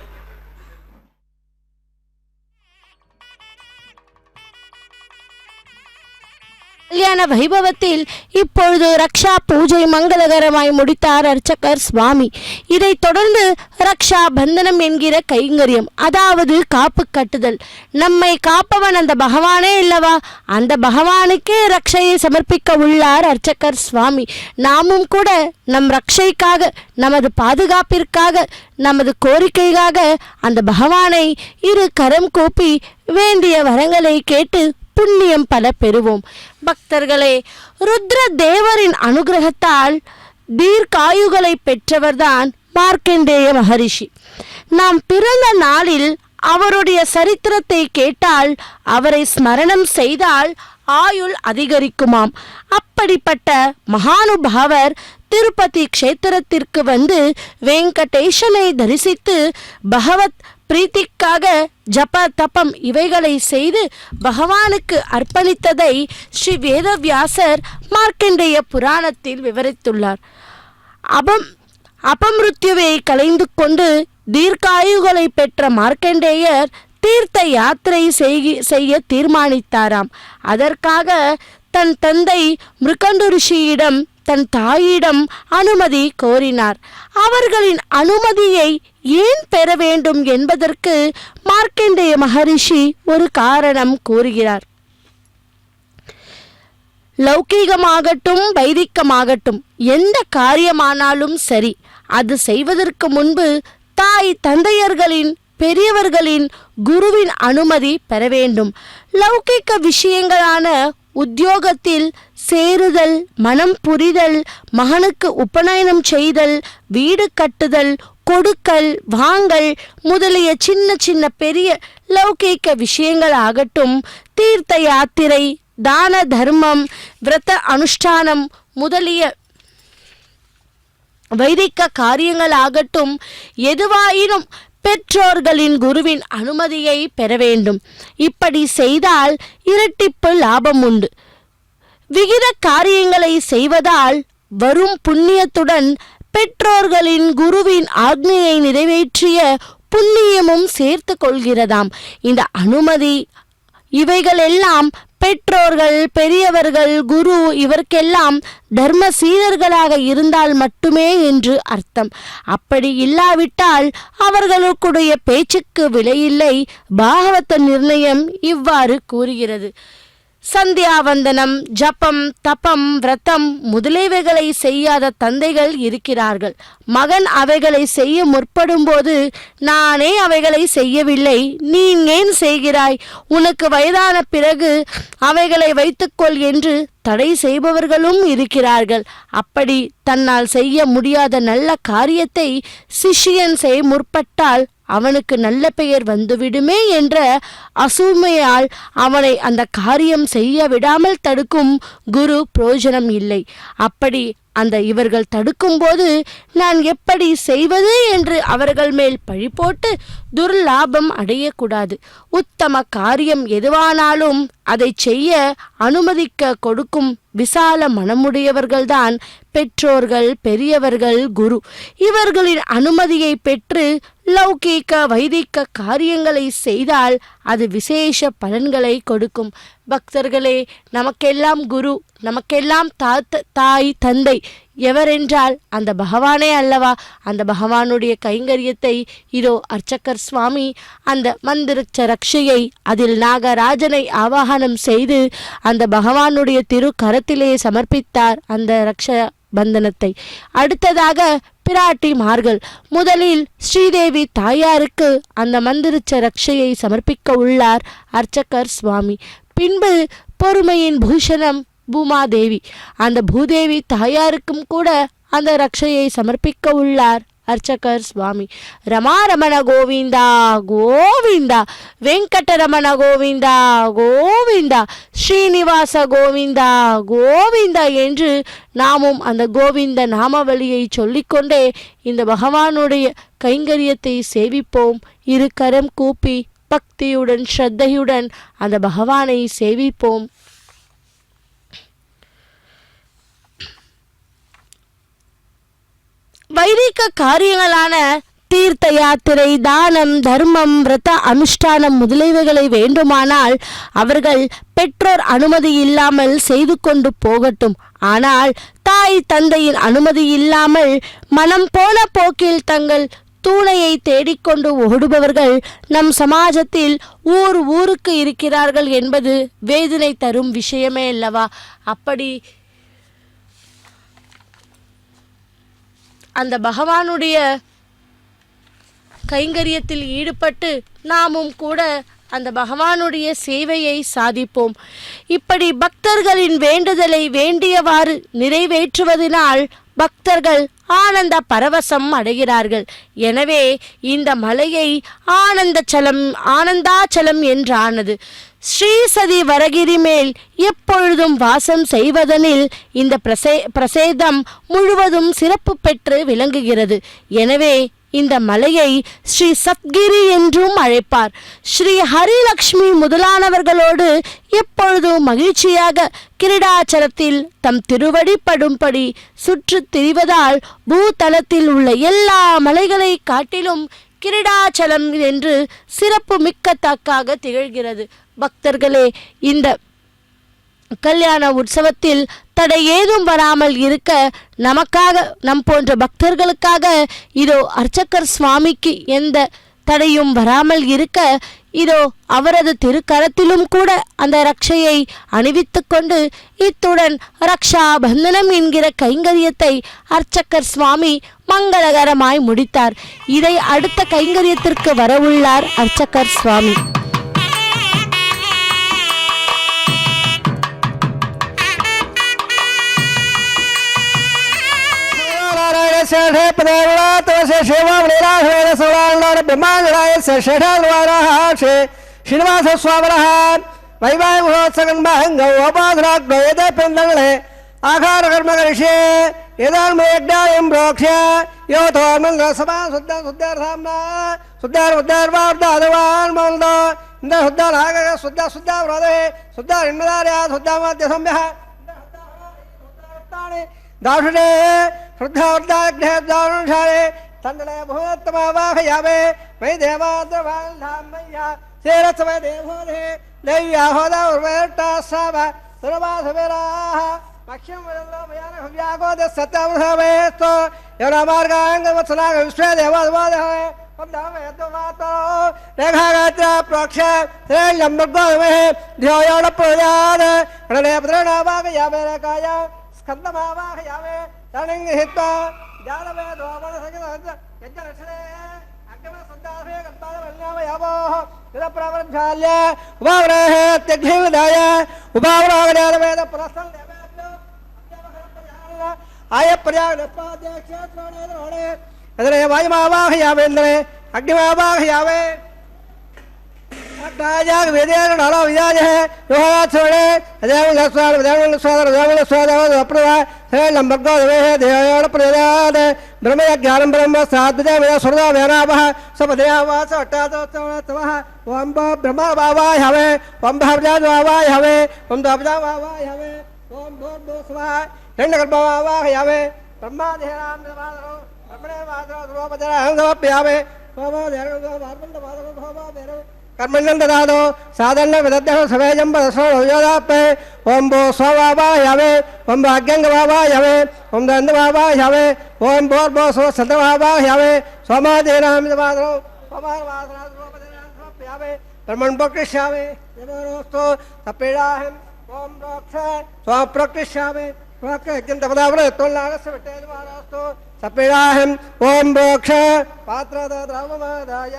கல்யாண கல்யாண வைபவத்தில் இப்பொழுது ரக்ஷா பூஜை மங்களகரமாய் முடித்தார் அர்ச்சகர் சுவாமி. இதைத் தொடர்ந்து ரக்ஷா பந்தனம் என்கிற கைங்கரியம், அதாவது காப்பு கட்டுதல். நம்மை காப்பவன் அந்த பகவானே இல்லவா? அந்த பகவானுக்கே ரக்ஷையை சமர்ப்பிக்க உள்ளார் அர்ச்சகர் சுவாமி. நாமும் கூட நம் ரக்ஷைக்காக, நமது பாதுகாப்பிற்காக, நமது கோரிக்கைக்காக அந்த பகவானை இரு கரம் கூப்பி வேண்டிய வரங்களை கேட்டு புண்ணியம் பல பெறுவோம். பக்தர்களே, ருத்ர தேவரின் அனுகிரகத்தால் தீர்க்காயுகளை பெற்றவர்தான் மார்க்கண்டேய மகரிஷி. நாம் பிறந்த நாளில் அவருடைய சரித்திரத்தை கேட்டால், அவரை ஸ்மரணம் செய்தால் ஆயுள் அதிகரிக்குமாம். அப்படிப்பட்ட மகானுபாவர் திருப்பதி க்ஷேத்திரத்திற்கு வந்து வெங்கடேசனை தரிசித்து பகவத் பிரீத்திக்காக ஜப தபம் இவைகளை செய்து பகவானுக்கு அர்ப்பணித்ததை ஸ்ரீ வேதவியாசர் மார்க்கண்டேய புராணத்தில் விவரித்துள்ளார். அபமிருத்யுவை கலைந்து கொண்டு தீர்க்காயுகளை பெற்ற மார்க்கண்டேயர் தீர்த்த யாத்திரை செய்ய தீர்மானித்தாராம். அதற்காக தன் தந்தை மிருகண்டு ரிஷியிடம், தன் தாயிடம் அனுமதி கோரினார். அவர்களின் அனுமதியை ஏன் பெற வேண்டும் என்பதற்கு மார்க்கண்டேய மகரிஷி ஒரு காரணம் கூறுகிறார். லௌகீகமாகட்டும் வைதிகமாகட்டும் எந்த காரியமானாலும் சரி, அது செய்வதற்கு முன்பு தாய் தந்தையர்களின், பெரியவர்களின், குருவின் அனுமதி பெற வேண்டும். லௌகிக விஷயங்களான உத்தியோகத்தில் சேருதல், மனம் புரிதல், மகனுக்கு உபநயனம் செய்தல், வீடு கட்டுதல், கொடுக்கல் வாங்கல் முதலிய சின்ன சின்ன பெரிய லௌகிக விஷயங்கள் ஆகட்டும், தீர்த்த யாத்திரை, தான தர்மம், விரத அனுஷ்டானம் முதலிய வைதிக காரியங்கள் ஆகட்டும், எதுவாயினும் பெற்றோர்களின் குருவின் அனுமதியை பெற வேண்டும். இப்படி செய்தால் இரட்டிப்பு லாபம் உண்டு. விகித காரியங்களை செய்வதால் வரும் புண்ணியத்துடன் பெற்றோர்களின் குருவின் ஆக்ஞையை நிறைவேற்றிய புண்ணியமும் சேர்த்து கொள்கிறதாம். இந்த அனுமதி இவைகளெல்லாம் பெற்றோர்கள், பெரியவர்கள், குரு இவர்க்கெல்லாம் தர்ம சீடர்களாக இருந்தால் மட்டுமே என்று அர்த்தம். அப்படி இல்லாவிட்டால் அவர்களுடைய பேச்சுக்கு விலையில்லை. பாகவத நிர்ணயம் இவ்வாறு கூறுகிறது. சந்தியாவந்தனம், ஜபம், தபம், விரதம் முதலியவைகளை செய்யாத தந்தைகள் இருக்கிறார்கள். மகன் அவைகளை செய்ய முற்படும் போது, நானே அவைகளை செய்யவில்லை, நீ ஏன் செய்கிறாய், உனக்கு வயதான பிறகு அவைகளை வைத்துக்கொள் என்று தடை செய்பவர்களும் இருக்கிறார்கள். அப்படி தன்னால் செய்ய முடியாத நல்ல காரியத்தை சிஷ்யன் செய்ய முற்பட்டால் அவனுக்கு நல்ல பெயர் வந்துவிடுமே என்ற அசூமையால் அவனை அந்த காரியம் செய்ய விடாமல் தடுக்கும் குரு பிரயோஜனம் இல்லை. அப்படி அந்த இவர்கள் தடுக்கும்போது நான் எப்படி செய்வது என்று அவர்கள் மேல் பழி போட்டு துர்லாபம் அடையக்கூடாது. உத்தம காரியம் எதுவானாலும் அதை செய்ய அனுமதிக்க கொடுக்கும் விசால மனமுடையவர்கள்தான் பெற்றோர்கள், பெரியவர்கள், குரு. இவர்களின் அனுமதியை பெற்று லௌகீக வைதிக காரியங்களை செய்தால் அது விசேஷ பலன்களை கொடுக்கும். பக்தர்களே, நமக்கெல்லாம் குரு, நமக்கெல்லாம் தாய் தந்தை எவரென்றால் அந்த பகவானே அல்லவா? அந்த பகவானுடைய கைங்கரியத்தை இதோ அர்ச்சகர் சுவாமி அந்த மந்திரச்ச ரக்ஷையை, அதில் நாகராஜனை ஆவாகனம் செய்து அந்த பகவானுடைய திரு கரத்திலே சமர்ப்பித்தார் அந்த ரக்ஷ பந்தனத்தை. அடுத்ததாக பிராட்டிமார்கள் முதலில் ஸ்ரீதேவி தாயாருக்கு அந்த மந்திரச்ச ரக்ஷையை சமர்ப்பிக்க உள்ளார் அர்ச்சகர் சுவாமி. பின்பு பொறுமையின் பூஷணம் பூமாதேவி, அந்த பூதேவி தாயாருக்கும் கூட அந்த ரக்ஷையை சமர்ப்பிக்க உள்ளார் அர்ச்சகர் சுவாமி. ரமாரமண கோவிந்தா கோவிந்தா, வெங்கடரமண கோவிந்தா கோவிந்தா, ஸ்ரீனிவாச கோவிந்தா கோவிந்தா என்று நாமும் அந்த கோவிந்த நாமவழியை சொல்லிக்கொண்டே இந்த பகவானுடைய கைங்கரியத்தை சேவிப்போம். இரு கரம் கூப்பி பக்தியுடன் ஸ்ரத்தையுடன் அந்த பகவானை சேவிப்போம். வைதிக காரியங்களான தீர்த்த யாத்திரை, தானம், தர்மம், விரத அனுஷ்டானம் முதலியவைகளை வேண்டுமானால் அவர்கள் பெற்றோர் அனுமதி இல்லாமல் செய்து கொண்டு போகட்டும். ஆனால் தாய் தந்தையின் அனுமதி இல்லாமல் மனம் போன போக்கில் தங்கள் தூணையை தேடிக்கொண்டு ஓடுபவர்கள் நம் சமாஜத்தில் ஊருக்கு இருக்கிறார்கள் என்பது வேதனை தரும் விஷயமே அல்லவா? அப்படி அந்த பகவானுடைய கைங்கரியத்தில் ஈடுபட்டு நாமும் கூட அந்த பகவானுடைய சேவையை சாதிப்போம். இப்படி பக்தர்களின் வேண்டுதலை வேண்டியவாறு நிறைவேற்றுவதனால் பக்தர்கள் ஆனந்த பரவசம் அடைகிறார்கள். எனவே இந்த மலையை ஆனந்தாச்சலம் என்றானது. ஸ்ரீசதி வரகிரி மேல் எப்பொழுதும் வாசம் செய்வதனில் இந்த பிரசேதம் முழுவதும் சிறப்பு பெற்று விளங்குகிறது. எனவே இந்த மலையை ஸ்ரீ சத்கிரி என்றும் அழைப்பார். ஸ்ரீ ஹரிலக்ஷ்மி முதலானவர்களோடு எப்பொழுதும் மகிழ்ச்சியாக கிரீடாச்சலத்தில் தம் திருவடி படும்படி சுற்று திரிவதால் பூதலத்தில் உள்ள எல்லா மலைகளை காட்டிலும் கிரீடாச்சலம் என்று சிறப்பு மிக்கத்தக்காக திகழ்கிறது. பக்தர்களே, இந்த கல்யாண உற்சவத்தில் தடை ஏதும் வராமல் இருக்க நமக்காக, நம் போன்ற பக்தர்களுக்காக இதோ அர்ச்சகர் சுவாமிக்கு எந்த தடையும் வராமல் இருக்க இதோ அவரது திருக்கரத்திலும் கூட அந்த ரக்ஷையை அணிவித்து கொண்டு இத்துடன் ரக்ஷா பந்தனம் என்கிற கைங்கரியத்தை அர்ச்சகர் சுவாமி மங்களகரமாய் முடித்தார். இதை அடுத்த கைங்கரியத்திற்கு வரவுள்ளார் அர்ச்சகர் சுவாமி. शेषे पदेवसे शेवामणिराघवेन सौराण्डान ब्रह्माण्डाय शेषाद्वाराशे श्रीनिवास स्वामनः वैवाहिकोत्सवन्महङ्गोपाधनाग्नो यदे पिन्दङ्गले आहारकर्मकरिष्ये यदान्मयज्ञायं प्रोक्ष्य यो तोर्मङ्गलसभा शुद्धार्थाम्ना शुद्धार्वार्धादवान्मन्दो इन्द शुद्धारागः शुद्धावरोधे शुद्धारिन्मदार्या शुद्धामाद्यसंभ्यः दाशुषे श्रद्धावृद्धाग्रहदानुषारे तण्डले भूतमावाहयावे वै देवाद्रवान्धामय्या सेरसवै देवोधे दैव्याहोदा उर्वैर्टास्साव सुरवासवेराः मक्ष्यं वदन्तो मयानहव्यागोदे सत्यावृधावेस्तो यवनमार्गाङ्गवत्सनाग विश्वे देवाद्वादहे पद्धामयद्वातो रेखागात्रा प्रोक्ष श्रेयं मृगोदमे ध्योयोणप्रयाद गणने पद्रणावाहयावे रेखाय स्कन्दमावाहयावे तणिंगहित्वा जालवे द्वावनसकित यज्ञरक्षणे अग्निमसुद्धासे गन्तावल्यावयावोः विदप्रवृज्जाल्य उपावरेः त्यग्धिविदाय उपावरागण्यालवेद पुरस्तं देवेभ्यो आयप्रयागनपाद्यक्षेत्रोणे अदरे वायुमावाहयावेन्द्रे अग्निमावाहयावे राजाग वेदेन नाला विजाज है योहात छोड़े अजय लस्वाद अप्रवा से लंबगो देवे है देवयोड़ प्रदाद ब्रह्म ज्ञानम ब्रह्म साधुजा वेद सुरदा वेनावह सब देवास अट्टातो तवह ओम ब्रह्म बाबा हवे ओम भवजाज बाबा हवे ओम दबजा बाबा हवे ओम भूत भूस्वा हिरण्यगर्भ बाबा हवे ब्रह्मा देहराम देवादरो ब्रह्मणे वादरो द्रोपदरा हंसवप्यावे बाबा देहरो वादंड वादरो बाबा देहरो कर्मण्यं ददातो साधन विदध्यः सवेजं पदस्वयोदापे ओम भो स्ववावाहवे ओम भाग्यंगवावाहवे ओम दन्दवावाहवे ओम भोर्भो स्वसतवावाहवे सोमादेनामिदवादरो सोमावासनाद्रोपदेनान्थोप्यावे ब्रह्मन् प्रकृष्यावे देवोस्तो तपेडाहं ओम रोक्ष स्वप्रकृष्यावे प्रकृत्यं तपदावरे तोल्लागस्य विटेदवारास्तो तपेडाहं ओम रोक्ष पात्रद्रवमदाय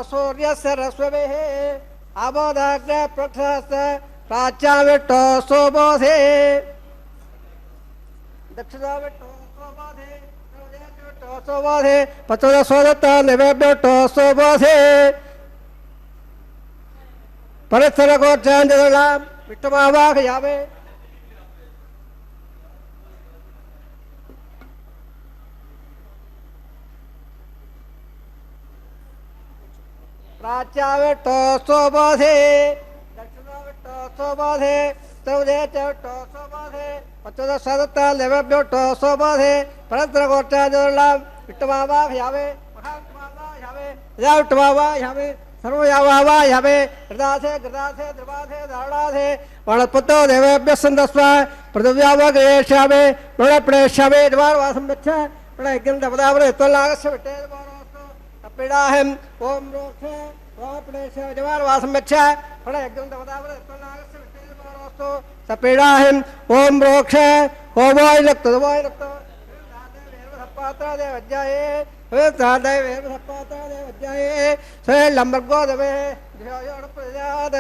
सूर्यस्य रश्मेः आबोधाग्ने प्रक्षस्य प्राच्याविट्टो सोबोधे दक्षिणाविट्टो सोबोधे विट्टो सोबोधे पचोदशोदत्त निवेभ्योट्टो सोबोधे परिसरगोचन्दला विट्टमावाहयावे प्राच्याविट्टो सोबोधे दक्षिणाविट्टो सोबोधे चौदे चौट्टो सोबोधे पचोदशोदत्त निवेभ्योट्टो सोबोधे परत्रकोट्टाजोल्लाम विट्टमावा यावे महात्मावा यावे या विट्टमावा यावे सर्वयावा यावे हृदासे गृदासे द्रवासे धारणासे वणपुत्तो देवेभ्यः सन्दस्वा पृथिव्यावा गयेष्यावे प्रणप्रेष्यावे द्वारवासं गच्छ प्रणयज्ञन्तपदावरे त्वल्लागस्य विट्टेदवारोस्तु तपीडाहं ओम रोक्षे वापणेष्य द्वारवासं गच्छ प्रणयज्ञन्तपदावरे त्वल्लागस्य विट्टेदवारोस्तु तपीडाहं ओम रोक्षे ओवायलक्तदवायलक्तो पात्रादेवज्जाये तादेवेर्भपात्रादेवज्जाये स्वयंलम्बर्गोदवे धियोयोणप्रजाद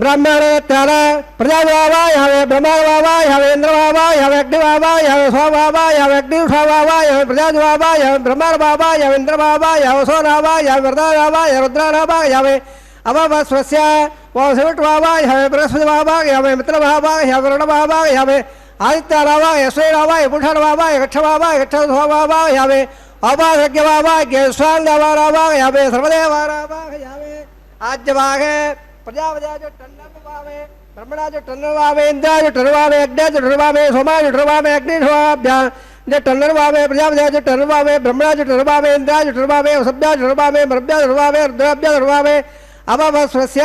ब्राह्मणत्याल प्रजावावा यावे ब्रह्मवावा यावे इंद्रवावा यावे अग्निवावा यावे सोवावा यावे अग्निषावावा यावे प्रजावावा यावे ब्रह्मवावा यावे इंद्रवावा यावे सोनावा यावे वरदावावा यावे रुद्रावावा यावे अववस्वस्य वसविट्वावा यावे बृहस्पतिवावा यावे मित्रवावा यावे वरुणवावा यावे आदित्यारावा यश्वेरावा यपुषरवावा यक्षवावा यक्षधोवावा यावे अपासज्ञवावा गेस्वांगवारावा यावे सर्वदेवारावा यावे आज्यवागे प्रजापतिया जो टन्नवावे ब्रह्मणा जो टन्नवावे इंद्रा जो टन्नवावे अग्नि जो टन्नवावे सोमा जो टन्नवावे अग्नि ठवाभ्या जो टन्नवावे प्रजापतिया जो टन्नवावे ब्रह्मणा जो टन्नवावे इंद्रा जो टन्नवावे सभ्या जो टन्नवावे मरभ्या जो टन्नवावे रुद्राभ्या जो टन्नवावे अववस्वस्य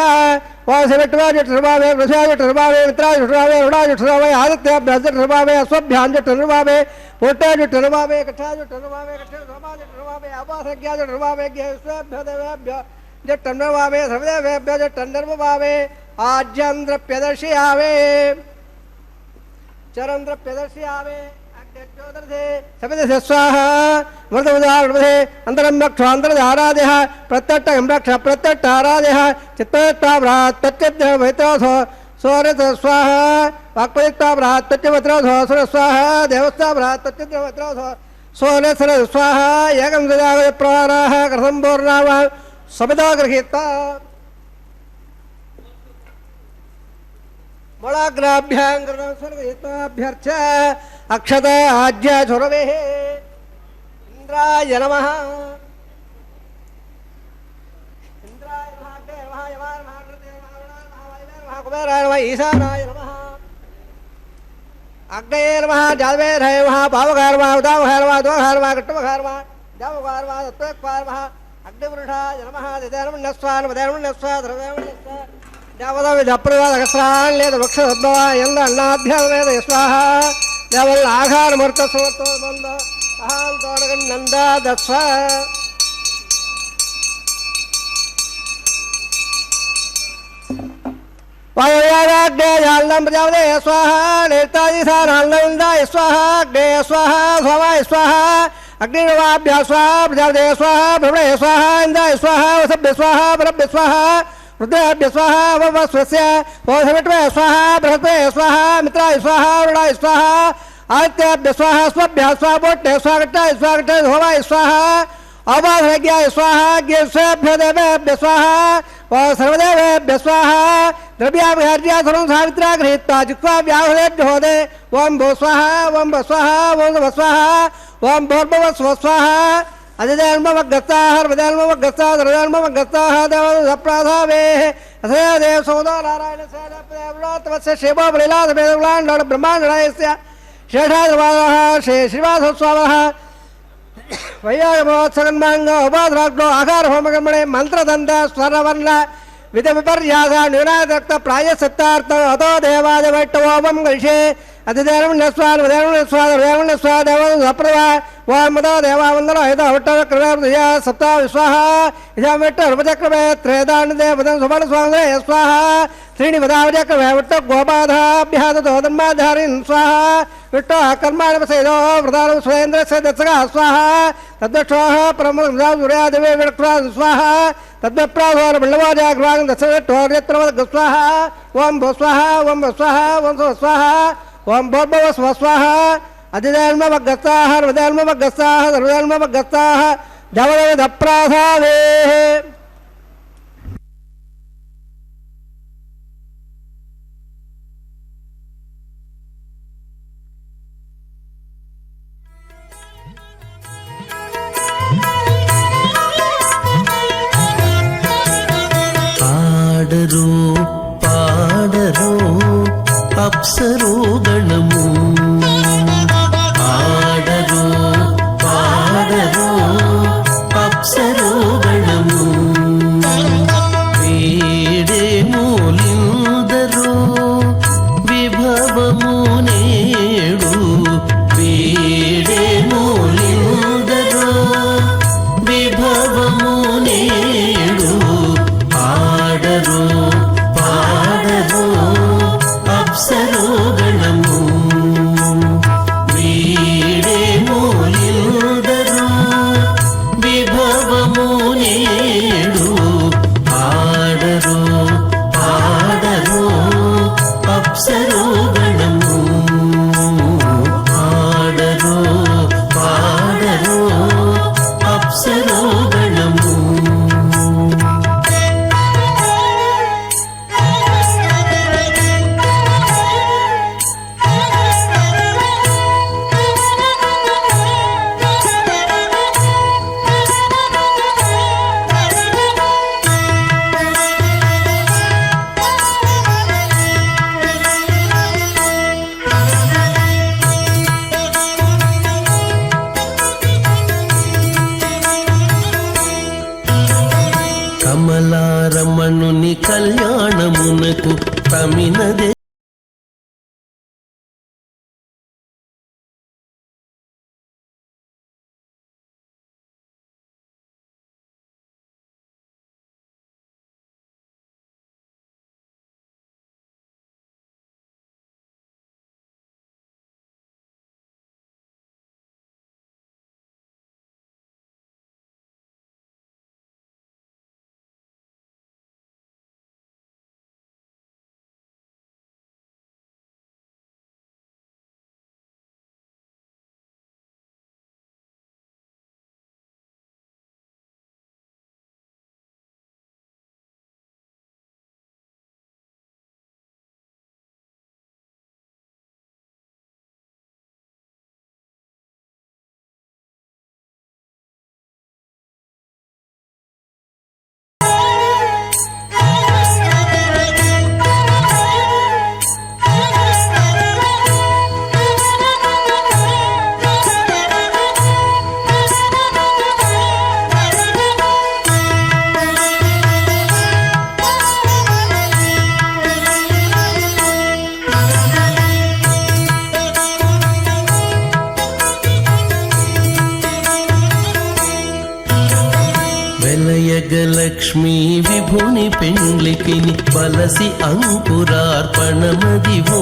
वासविट्वा जो टन्नवावे वृषा जो टन्नवावे मित्रा जो टन्नवावे रुणा जो टन्नवावे आदित्याभ्या जो टन्नवावे अश्वभ्यां जो टन्नवावे पोटा जो टन्नवावे कक्षा जो टन्नवावे कक्षा सोमा जो टन्नवावे अपासज्ञा जो टन्नवावे गेस्वाभ्या देवाभ्या जो टन्नवावे सर्वदेवेभ्यो जो टन्नर्ववावे आज्यन्द्रप्यदर्शि आवे चरन्द्रप्यदर्शि आवे अग्निज्योतिर्षे सविदस्य स्वाहा मृदुदारुणसे अन्तरं रक्षान्तरधारादयः प्रत्यट्टं रक्ष प्रत्यट्टारादयः चित्तयत्वा भ्रात् तच्चिद्र वैत्रोऽसो सोरस स्वाहा वाक्पदित्वा भ्रात् तच्चिवत्रोऽसो सुर स्वाहा देवस्ता भ्रात् तच्चिद्र वैत्रोऽसो सोरसर स्वाहा एकं सदागय प्रवाराः कृतं पूर्णावा सविता गृहीता मोलाग्राभ्याङ्गृहीताभ्यर्च अक्षत आज्य सुरवेः इंद्राय नमः इंद्राय नमः देवाय नमः नमः कुबेराय नमः ईशानाय नमः अग्नये नमः जातवेदाय नमः पावकाय नमः उदावकाय नमः द्वावकाय नमः कट्टवकाय नमः जावकाय नमः तत्त्वकाय नमः अग्निपुरुषाय नमः दिदेवन्नस्वान् वदेवन्नस्वा द्रवेवन्नस्वा देवदविदप्रदादकस्रान् लेदवक्षसद्भवा यन्द अन्नाध्यावेद स्वाहा देवल् आघारमूर्तसमर्थोबन्ध अहां तोडगन्नन्दा दस्व वायुयागाग्नेयाल्लं प्रजापते स्वाहा नेतादिसाराल्लन्दाय स्वाहा अग्ने स्वाहा सोमाय स्वाहा अग्निर्वाभ्या स्वाहा प्रजापते स्वाहा ब्रह्मणे स्वाहा इन्द्राय स्वाहा वसभ्य स्वाहा परभ्य स्वाहा रुद्राभ्य स्वाहा ववस्वस्य वसविट्वे स्वाहा बृहस्पते स्वाहा मित्राय स्वाहा वरुणाय स्वाहा आदित्याभ्य स्वाहा स्वभ्यः स्वाहा पोट्टे स्वागताय स्वागताय होमाय स्वाहा अपासज्ञाय स्वाहा ज्ञेष्ठेभ्यो देवेभ्य स्वाहा सर्वदेवेभ्य स्वाहा द्रव्याभिहर्या सर्वं सावित्रा गृहीत्वा जिह्वा व्याहृदेभ्योदे ओम भो स्वाहा ओम भ स्वाहा ओम भ स्वाहा ओम भोर्भुवः स्वाहा अजयन्मवगताः हृदयन्मवगताः हृदयन्मवगताः देवदप्राधावेः अथया देव सौदा नारायणस्य देवव्रातवस्य शिवो बलिलासमेदुलाण्डोळ ब्रह्माण्डरायस्य शेषाद्वादः श्रीवासस्वामः वैयागमोत्सगन्माङ्ग उपाद्राग्नो आहारहोमकर्मणे मन्त्रदन्त स्वरवर्ण विधविपर्यास न्यूनादक्त प्रायसत्तार्थ अतो देवादिवैष्णवोपं गृहे अतिदेवन्नस्वान् वदेवन्नस्वान् देवप्रभा वामदो देवावन्दनो हितो विट्टवक्रमया सप्ता विस्वाहा इदं विट्टरुपचक्रमे त्रेदान्नदे वदं सुवर्णस्वामे स्वाहा त्रीणि वदावचक्रमे विट्ट गोपाधाभ्यः ततो धर्माधारिन् स्वाहा विट्टो कर्माणपसेदो वृदानं स्वयेन्द्रस्य दत्सकः स्वाहा तद्दक्षोः परमसूर्यादिवे विट्ट्वा स्वाहा तद्वप्राधोर बल्लवाजाग्रवां दशविट्टोर्यत्रवद् स्वाहा ओम भो स्वाहा ओम भ स्वाहा ओम स्वाहा ओम भोर्भुवः स्वाहा अतिदेवन्मवगताः हृदयन्मवगताः सर्वदेवन्मवगताः देवदप्राधावेः పాడరు అప్సరో గణము ఆడ వెలయగలక్ష్మీ విభుని పెండ్లికిని బలసి అంకురార్పణమదివో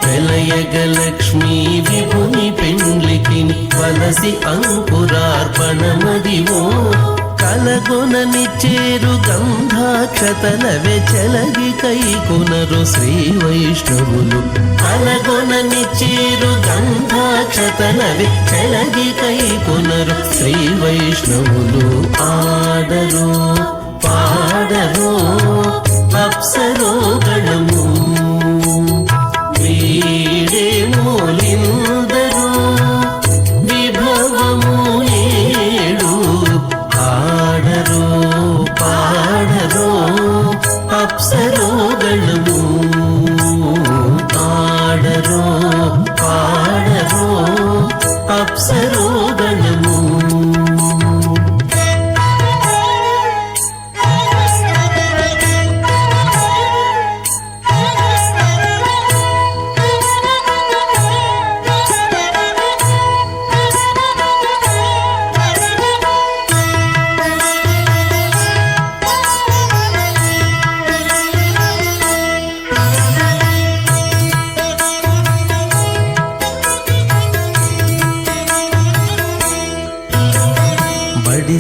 వెలయగలక్ష్మీ విభుని పెండ్లికిని బలసి అంకురార్పణమదివో కలగొనని చేరు గంధాక్షతలవే చెలగి కైకొనరు శ్రీ వైష్ణవులు కలగొనని చేరు గంధాక్షతలవే చెలగి కైకొనరు శ్రీ వైష్ణవులు ఆడరు పాడరు అప్సరో గణము వీడే మూలిందరు విభవము ఏడు ఆడరు పాడరు అప్సరో గణము ఆడరు పాడరు అప్సరో గణము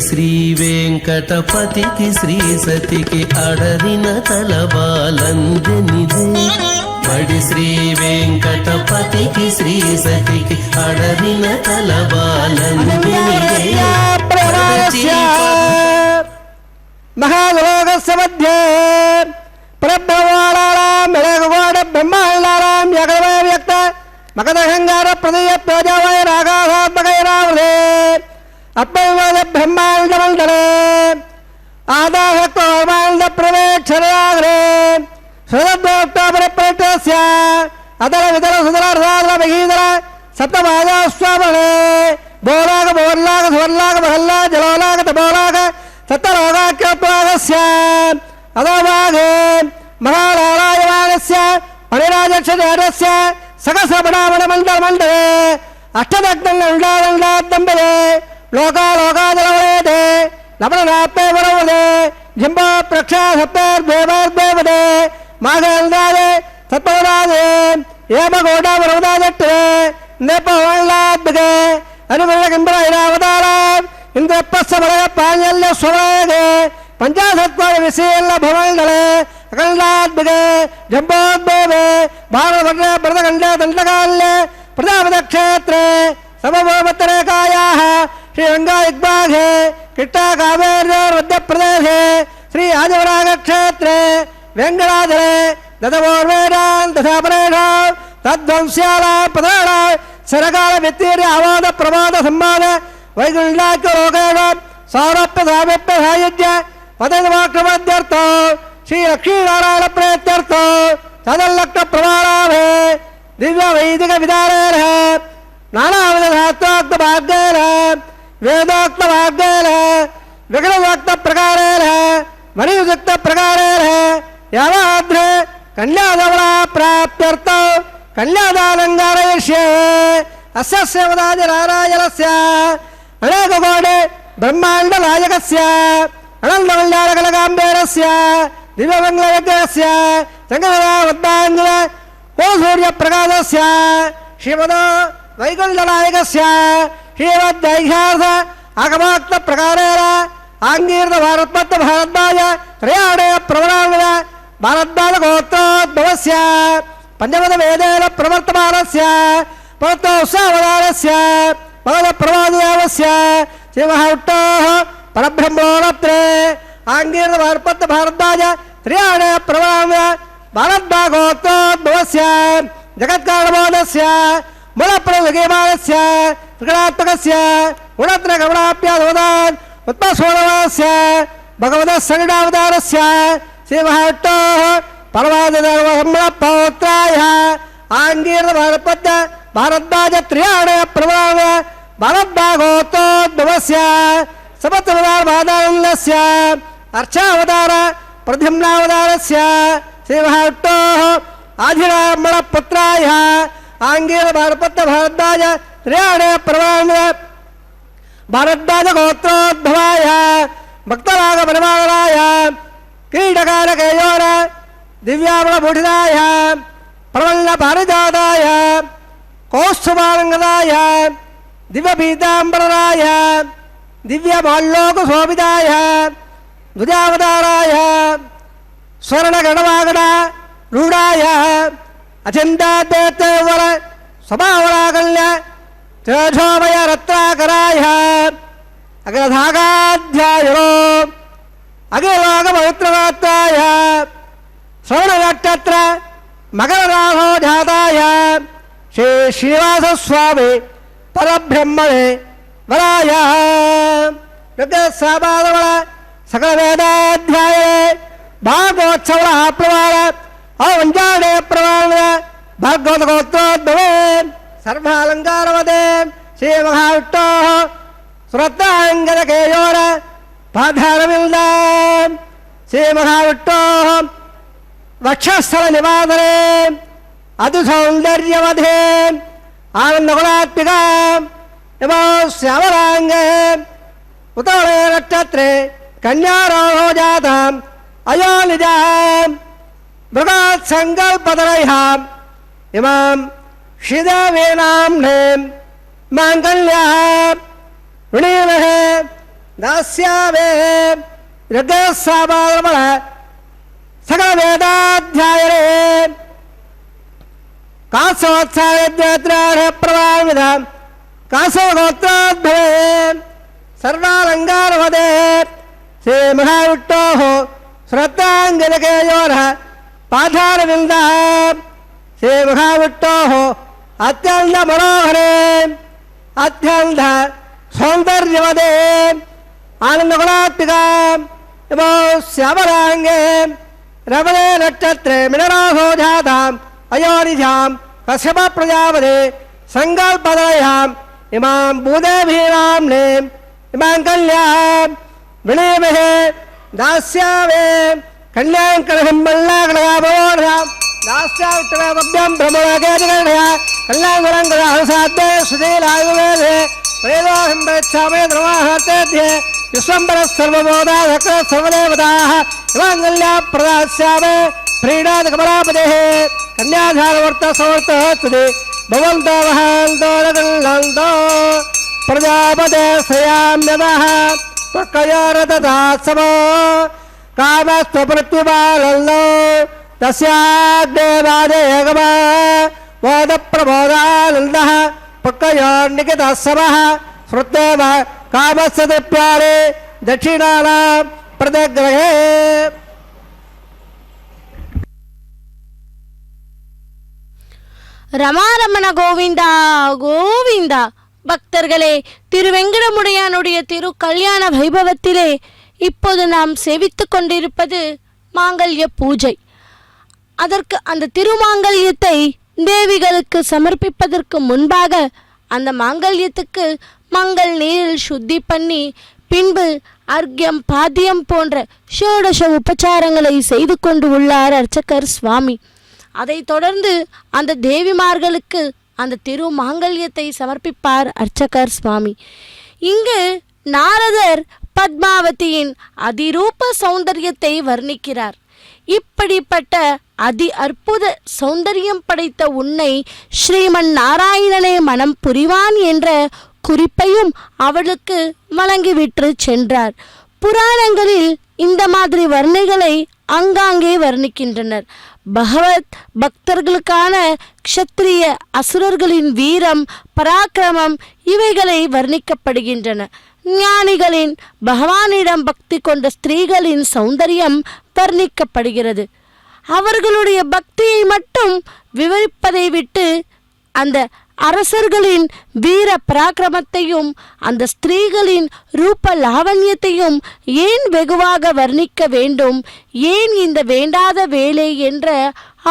శ్రీ వెంకటపతికి శ్రీ సతికి అడరిన తలబాలందనిదే బడి శ్రీ వెంకటపతికి శ్రీ సతికి అడరిన తలబాలందనిదే మహాలోకస్య మధ్యే పరబ్రహ్మాణానాం మెలగోడ బ్రహ్మాండానాం యగవయ వ్యక్త మగధహంగార ప్రదేయ ప్రజావయ రాగాధాత్మకైరావృతే అద్వైవాద బ్రహ్మాండ మండలే ఆదాహత్వాండ ప్రవేక్షణాగ్రే సురద్రోక్తాపరిప్రటస్య అదర విదర సుదరార్ధాదర మహీదర సప్తమాజాస్వామణే బోలాగ బోర్లాగ సువర్లాగ మహల్లా జలోలాగ తపోలాగ సప్తరోగాఖ్యత్వాగస్య అదోభాగే మహానారాయణస్య పరిరాజక్షదేశస్య సకసపడామణ మండల మండలే అష్టదగ్నంగా ఉండాలండాద్దంబలే లోకాలోకాజలవలేదే నమనాపే వరవదే జింబో ప్రక్షా సప్తేర్దేవర్దేవదే మాఘేంద్రాదే సత్పవరాదే ఏమగోడ వరవదాజట్టే నేపవల్లాద్బిగే అనుమల్లకింబర ఇరావతారాం ఇంద్రప్పస్సమలయ పాంజల్య స్వరాగే పంచాసత్వాద విశీల భవల్డలే అఖండాద్బిగే జంబోద్భేవే భారతవర్ణ భరతఖండే దండకాల్యే ప్రజాపదక్షేత్రే సమభూమత్తరేకాయాः శ్రీరంగాయుగ్బాఘే కిట్టాకావేర్యోర్మధ్యప్రదేశే శ్రీ ఆదివరాగక్షేత్రే వెంకటాచలే దతమోర్వేదాన్ దశాపరేషాం తద్వంశ్యాలా ప్రధానా శరకాల వ్యక్తిర్య అవాద ప్రమాద సంవాద వైకుంఠాఖ్య లోకేష సౌరభ్య సామిప్య సాయుజ్య పదవివాక్రమధ్యర్థో శ్రీ లక్ష్మీనారాయణ ప్రేత్యర్థో సదల్లక్ష్మ ప్రమాణాభే దివ్య వైదిక విధానేన నానావిధ శాస్త్రోక్త భాగ్యేన వేదోక్త భాగ్యేన విగ్రహోక్త ప్రకారేణ మణియుక్త ప్రకారేణ యావాద్రే కన్యాదవళా ప్రాప్త్యర్థం కన్యాదానంగారయిష్యే అస్య సేవదాజ నారాయణస్య అనేకకోటి బ్రహ్మాండ నాయకస్య అనంతకళ్యాణకలకాంబేరస్య దివ్యమంగళయజ్ఞస్య సంగమదావద్దాంజల ఓ సూర్యప్రకాశస్య శ్రీమదో వైకుంఠనాయకస్య శ్రీమద్వైఖార్థ ఆగమోక్త ప్రకారేణ ఆంగీర్త భారత్మత్త భారద్వాజ త్రయాణయ ప్రవరాణ భారద్వాజ గోత్రోద్భవస్య పంచమద వేదేన ప్రవర్తమానస్య పవిత్రోత్సవదానస్య భగవత ప్రవాదయావస్య శ్రీమహౌట్టోః పరబ్రహ్మోణత్రే ఆంగీర్త భారత్మత్త భారద్వాజ త్రయాణయ ప్రవరాణ భారద్వాజ గోత్రోద్భవస్య జగత్కారణమోదస్య మూలప్రవిగేమానస్య త్రిగుణాత్మకస్య గుణత్రగమనాప్యాదోదాన్ ఉత్పసోదవాస్య భగవతः సంగడావతారస్య శ్రీమహౌట్టోః పరమాదపౌత్రాయ ఆంగీర్త భారత్మత్త భారద్వాజ త్రయాణయ ప్రవరాణ భారద్వాగోత్రోద్భవస్య సమత్వదానస్య అర్చావతార ప్రద్యుమ్నావతారస్య శ్రీమహౌట్టోః ఆధిరామణ పుత్రాయ ఆంగీర భారపత్త భారద్వాజ త్రయాణయ ప్రవరాణ భారద్వాజ గోత్రోద్భవాయ பக்தராக பரிமாணராய கீடகார கேயோர திவ்யாபலபூஷிதாய பிரபல்ல பாரிஜாதாய கௌஸ்துபாலங்கதாய திவ்யபீதாம்பராய திவ்யமால்லோக சோபிதாய துஜாவதாராய ஸ்வர்ணகணவாகட ரூடாய அச்சிந்தாத்தேவர சபாவராகல்ய தேஜோமய ரத்னாகராய அகிலதாகாத்தியாயோ அகிலோக பவித்ரவாத்தாய ஸ்ரவண நட்சத்திர மகரராகோ ஜாதாய ஸ்ரீ ஸ்ரீனிவாசஸ்வாமி பரபிரம்மணே வராய ருத்ரசாபாதவள சகல வேதாத்தியாயே ಭಾಗವತ್ಸವಳ ಪ್ರಮಾಣ ಅವಂಜಾಣೆ ಪ್ರಮಾಣ ಭಾಗವತ ಗೋತ್ರೋದ್ಭವೇ ಸರ್ವಾಲಂಕಾರವದೆ ಶ್ರೀ ಮಹಾವಿಷ್ಣೋ ಸುರತ್ನಾಂಗದ ಕೇಯೋರ ಪಾಧಾರವಿಲ್ದ ಶ್ರೀ ಮಹಾವಿಷ್ಣೋ ವಕ್ಷಸ್ಥಳ ನಿವಾದನೆ ಅದು ಸೌಂದರ್ಯವಧೆ ಆನಂದಗುಣಾತ್ಮಿಕ ನಮೋ ಶ್ಯಾಮಲಾಂಗೆ ಉತಳೆ ನಕ್ಷತ್ರೆ ಕನ್ಯಾರೋಹೋ ಜಾತಂ अयो निजाम मृगात् संकल्पतरैहाम इमाम श्रीदेवी नाम्ने मांगल्याम ऋणीमहे दास्यामे यज्ञसाबालमण सकल वेदाध्यायने कासोत्साहयज्ञत्राः प्रवामिदं कासोगोत्रोद्भवे सर्वालङ्कारवदे श्री महाविष्णोः श्रद्धांगलकेयोर पाधारविंद श्री महाविष्णो अत्यंत मनोहरे अत्यंत सौंदर्यवदे आनंदगुणात्मिका नमो श्यामलांगे रवणे नक्षत्रे मिनराहो जाताम् अयोनिजां कश्यप प्रजापते संकल्पदयाम् इमां भूदेवीनाम्ने इमां कल्यां विणीमहे दास्यामे कल्याणकरहं मल्लाकलगाभवोर्हं दास्याविष्टभ्यं ब्रह्मणाकेतकर्णया कल्याणकरङ्कराहसाद्ये सुशीलायुवेदे वेदोऽहं प्रयच्छामि द्रवाहतेध्ये विश्वम्बरः सर्वबोधाधकः सर्वदेवताः इमाङ्गल्यां प्रदास्यामि प्रीणादिकमलापतेः कन्याधारवर्तसमर्थः तुदे भवन्तो वहान्तो नगल्लन्तो प्रजापते श्रयाम्यतः पक्कयोरतदात्समो कामस्त्वप्रत्युपालल्लो तस्याग्नेवादेगमा बोधप्रबोधानन्दः पक्कयोर्निकितः श्रुतेव कामस्य दिप्यारे दक्षिणानां प्रतिग्रहे ரமாரமண கோவிந்தா கோவிந்தா. பக்தர்களே, திருவெங்கடமுடையானுடைய திரு கல்யாண வைபவத்திலே இப்போது நாம் சேவித்து கொண்டிருப்பது மாங்கல்ய பூஜை. அதற்கு அந்த திருமாங்கல்யத்தை தேவிகளுக்கு சமர்ப்பிப்பதற்கு முன்பாக அந்த மாங்கல்யத்துக்கு மங்கள் நீரில் சுத்தி பண்ணி பின்பு அர்க்யம் பாத்தியம் போன்ற ஷோடச உபச்சாரங்களை செய்து கொண்டு உள்ளார் அர்ச்சகர் சுவாமி. அதைத் தொடர்ந்து அந்த தேவிமார்களுக்கு அந்த திரு மாங்கல்யத்தை சமர்ப்பிப்பார் அர்ச்சகர் சுவாமி. இங்கு நாரதர் பத்மாவதியின் அதிரூப சௌந்தரியத்தை வர்ணிக்கிறார். இப்படிப்பட்ட அதி அற்புத சௌந்தரியம் படைத்த உன்னை ஸ்ரீமன் நாராயணனே மனம் புரிவான் என்ற குறிப்பையும் அவளுக்கு வழங்கிவிட்டு சென்றார். புராணங்களில் இந்த மாதிரி வர்ணைகளை அங்காங்கே வர்ணிக்கின்றனர். பகவத் பக்தர்களுக்கான க்ஷத்ரிய அசுரர்களின் வீரம், பராக்கிரமம் இவைகளை வர்ணிக்கப்படுகின்றன. ஞானிகளின் பகவானிடம் பக்தி கொண்ட ஸ்திரீகளின் சௌந்தரியம் வர்ணிக்கப்படுகிறது. அவர்களுடைய பக்தியை மட்டும் விவரிப்பதை விட்டு அந்த அரசர்களின் வீர பராக்கிரமத்தையும் அந்த ஸ்திரீகளின் ரூப லாவண்யத்தையும் ஏன் வெகுவாக வர்ணிக்க வேண்டும், ஏன் இந்த வேண்டாத வேலை என்ற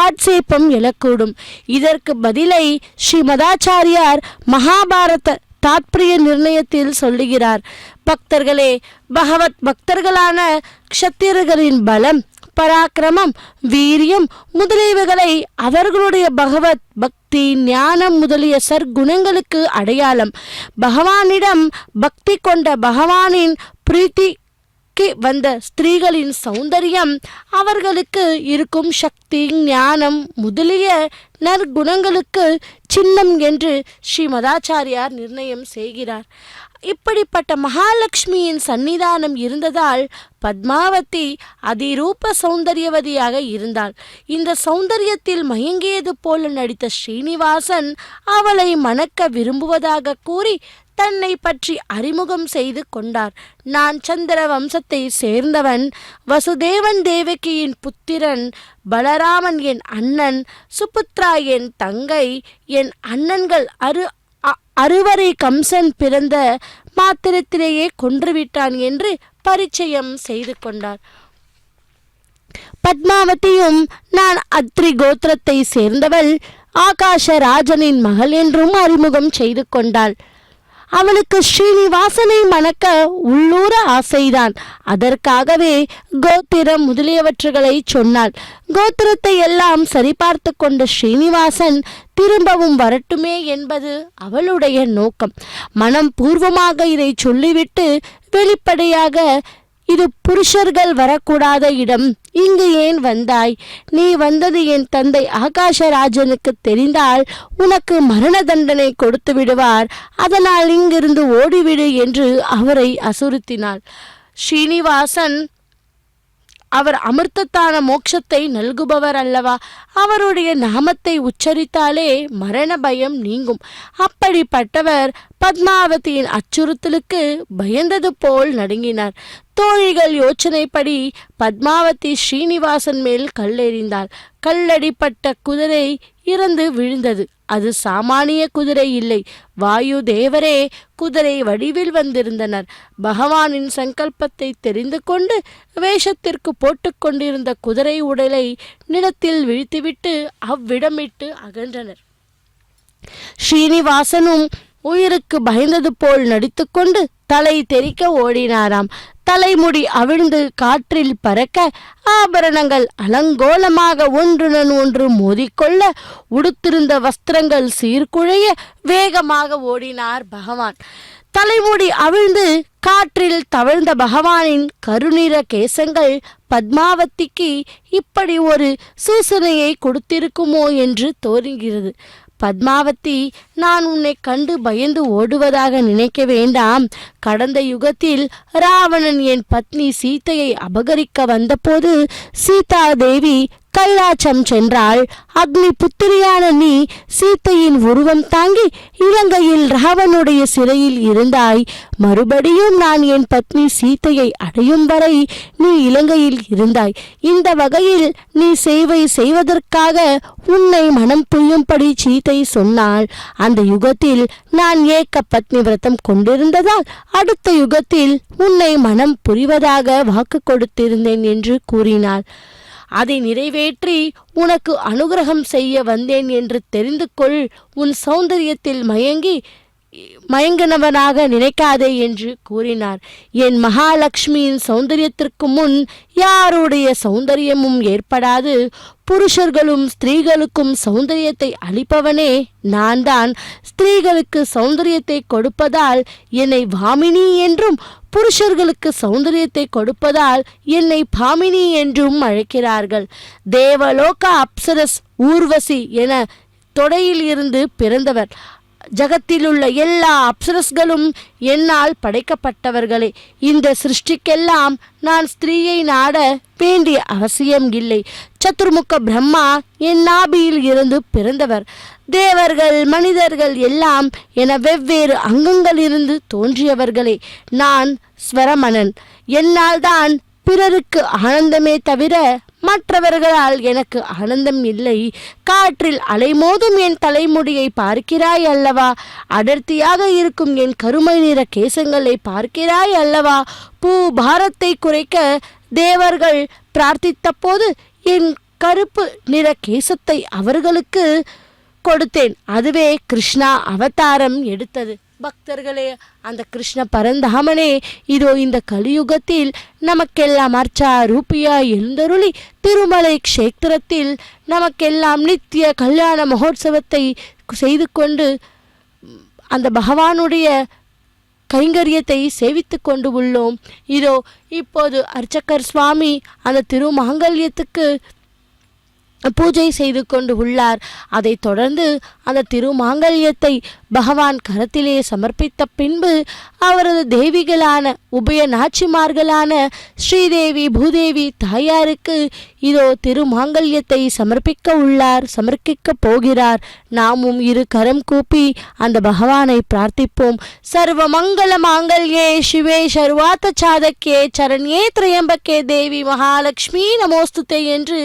ஆட்சேபம் எழக்கூடும். இதற்கு பதிலை ஸ்ரீமதாச்சாரியார் மகாபாரத தாத்பரிய நிர்ணயத்தில் சொல்லுகிறார். பக்தர்களே, பகவத் பக்தர்களான க்ஷத்திரர்களின் பலம், பராக்கிரமம், வீரியம் முதலியவைகளை அவர்களுடைய பகவத் பக்தி, ஞானம் முதலிய சற்குணங்களுக்கு அடையாளம். பகவானிடம் பக்தி கொண்ட பகவானின் பிரீத்தி வந்த ஸ்திரீகளின் சௌந்தரியம் அவர்களுக்கு இருக்கும் சக்தி, ஞானம் முதலிய நற்குணங்களுக்கு சின்னம் என்று ஸ்ரீ மதாச்சாரியார் நிர்ணயம் செய்கிறார். இப்படிப்பட்ட மகாலட்சுமியின் சன்னிதானம் இருந்ததால் பத்மாவதி அதிரூப சௌந்தரியவதியாக இருந்தாள். இந்த சௌந்தரியத்தில் மயங்கியது போல நடித்த ஸ்ரீனிவாசன் அவளை மணக்க விரும்புவதாக கூறி தன்னை பற்றி அறிமுகம் செய்து கொண்டார். நான் சந்திர வம்சத்தை சேர்ந்தவன், வசுதேவன் தேவகியின் புத்திரன், பலராமன் என் அண்ணன், சுபுத்ரா என் தங்கை, என் அண்ணன்கள் அறுவரை கம்சன் பிறந்த மாத்திரத்திலேயே கொன்றுவிட்டான் என்று பரிச்சயம் செய்து கொண்டார். பத்மாவதியும் நான் அத்ரி கோத்திரத்தை சேர்ந்தவள், ஆகாஷராஜனின் மகள் என்றும் அறிமுகம் செய்து கொண்டாள். அவளுக்கு ஸ்ரீனிவாசனை மணக்க உள்ளூர ஆசைதான். அதற்காகவே கோத்திரம் முதலியவற்றுகளை சொன்னாள். கோத்திரத்தை எல்லாம் சரிபார்த்து கொண்ட ஸ்ரீனிவாசன் திரும்பவும் வரட்டுமே என்பது அவளுடைய நோக்கம். மனம் பூர்வமாக இதை சொல்லிவிட்டு வெளிப்படையாக, இது புருஷர்கள் வரக்கூடாத இடம், இங்கு ஏன் வந்தாய்? நீ வந்தது என் தந்தை ஆகாஷராஜனுக்கு தெரிந்தால் உனக்கு மரண தண்டனை கொடுத்து விடுவார். அதனால் இங்கிருந்து ஓடிவிடு என்று அவரை அசுறுத்தினாள். ஸ்ரீனிவாசன் அவர் அமிர்தத்தான மோட்சத்தை நல்குபவர் அல்லவா? அவருடைய நாமத்தை உச்சரித்தாலே மரண பயம் நீங்கும். அப்படிப்பட்டவர் பத்மாவதியின் அச்சுறுத்தலுக்கு பயந்தது போல் நடுங்கினார். தோழிகள் யோசனைப்படி பத்மாவதி ஸ்ரீனிவாசன் மேல் கல்லெறிந்தாள். கல்லடிப்பட்ட குதிரை இறந்து விழுந்தது. அது சாமானிய குதிரை இல்லை, வாயு தேவரே குதிரை வடிவில் வந்திருந்தனர். பகவானின் சங்கல்பத்தை தெரிந்து கொண்டு வேஷத்திற்கு போட்டுக்கொண்டிருந்த குதிரை உடலை நிலத்தில் வீழ்த்திவிட்டு அவ்விடமிட்டு அகன்றனர். ஸ்ரீனிவாசனும் உயிருக்கு பயந்தது போல் நடித்துக்கொண்டு தலை தெறிக்க ஓடினாராம். தலைமுடி அவிழ்ந்து காற்றில் பறக்க, ஆபரணங்கள் அலங்கோலமாக ஒன்றுடன் ஒன்று மோதிக்கொள்ள, உடுத்திருந்த வஸ்திரங்கள் சீர்குழைய வேகமாக ஓடினார் பகவான். தலைமுடி அவிழ்ந்து காற்றில் தவழ்ந்த பகவானின் கருநிற கேசங்கள் பத்மாவதிக்கு இப்படி ஒரு சூசனையை கொடுத்திருக்குமோ என்று தோன்றுகிறது. பத்மாவதி, நான் உன்னை கண்டு பயந்து ஓடுவதாக நினைக்க வேண்டாம். கடந்த யுகத்தில் ராவணன் என் பத்னி சீதையை அபகரிக்க வந்தபோது சீதா தேவி கைலாசம் சென்றாள். அக்னி புத்திரியான நீ சீதையின் உருவம் தாங்கி இலங்கையில் ராவனுடைய சிறையில் இருந்தாய். மறுபடியும் நான் என் பத்னி சீதையை அடையும் வரை நீ இலங்கையில் இருந்தாய். இந்த வகையில் நீ சேவை செய்வதற்காக உன்னை மனம் புரியும்படி சீதை சொன்னாள். அந்த யுகத்தில் நான் ஏக பத்னி விரதம் கொண்டிருந்ததால் அடுத்த யுகத்தில் உன்னை மனம் புரிவதாக வாக்கு கொடுத்திருந்தேன் என்று கூறினாள். அதை நிறைவேற்றி உனக்கு அனுகிரகம் செய்ய வந்தேன் என்று தெரிந்து கொள். உன் சௌந்தரியத்தில் மயங்கினவனாக நினைக்காதே என்று கூறினார். என் மகாலட்சுமியின் சௌந்தரியத்திற்கு முன் யாருடைய சௌந்தரியமும் ஏற்படாது. புருஷர்களும் ஸ்திரீகளுக்கும் சௌந்தரியத்தை அளிப்பவனே நான் தான். ஸ்திரீகளுக்கு சௌந்தரியத்தை கொடுப்பதால் என்னை வாமினி என்றும், புருஷர்களுக்கு சௌந்தரியத்தை கொடுப்பதால் என்னை பாமினி என்றும் அழைக்கிறார்கள். தேவலோக அப்சரஸ் ஊர்வசி என தொடையில் இருந்து பிறந்தவர். ஜகத்திலுள்ள எல்லா அப்சரஸ்களும் என்னால் படைக்கப்பட்டவர்களே. இந்த சிருஷ்டிக்கெல்லாம் நான் ஸ்திரீயை நாட வேண்டிய அவசியம் இல்லை. சதுர்முக பிரம்மா என் நாபியில் இருந்து பிறந்தவர். தேவர்கள் மனிதர்கள் எல்லாம் என வெவ்வேறு அங்கங்களிலிருந்து தோன்றியவர்களே. நான் ஸ்வரமணன். என்னால் தான் பிறருக்கு ஆனந்தமே தவிர மற்றவர்களால் எனக்கு ஆனந்தம் இல்லை. காற்றில் அலைமோதும் என் தலைமுடியை பார்க்கிறாய் அல்லவா? அடர்த்தியாக இருக்கும் என் கருமை நிற கேசங்களை பார்க்கிறாய் அல்லவா? பாரத்தை குறைக்க தேவர்கள் பிரார்த்தித்த போது என் கருப்பு நிற கேசத்தை அவர்களுக்கு கொடுத்தேன். அதுவே கிருஷ்ணா அவதாரம் எடுத்தது. பக்தர்களே, அந்த கிருஷ்ண பரந்தாமனே இதோ இந்த கலியுகத்தில் நமக்கெல்லாம் அர்ச்சா ரூபியா எழுந்தருளி திருமலை க்ஷேத்திரத்தில் நமக்கெல்லாம் நித்திய கல்யாண மகோத்சவத்தை செய்து கொண்டு அந்த பகவானுடைய கைங்கரியத்தை சேவித்து கொண்டு உள்ளோம். இதோ இப்போது அர்ச்சகர் சுவாமி அந்த திருமாங்கல்யத்துக்கு பூஜை செய்து கொண்டு உள்ளார். அதைத் தொடர்ந்து அந்த திருமாங்கல்யத்தை பகவான் கரத்திலே சமர்ப்பித்த பின்பு அவரது தேவிகளான உபய நாச்சிமார்களான ஸ்ரீதேவி பூதேவி தாயாருக்கு இதோ திருமாங்கல்யத்தை சமர்ப்பிக்க போகிறார். நாமும் இரு கரம் கூப்பி அந்த பகவானை பிரார்த்திப்போம். சர்வ மங்கள மாங்கல்யே சிவே சர்வார்த்த சாதக்கே சரண்யே திரையம்பக்கே தேவி மகாலட்சுமி நமோஸ்துதே என்று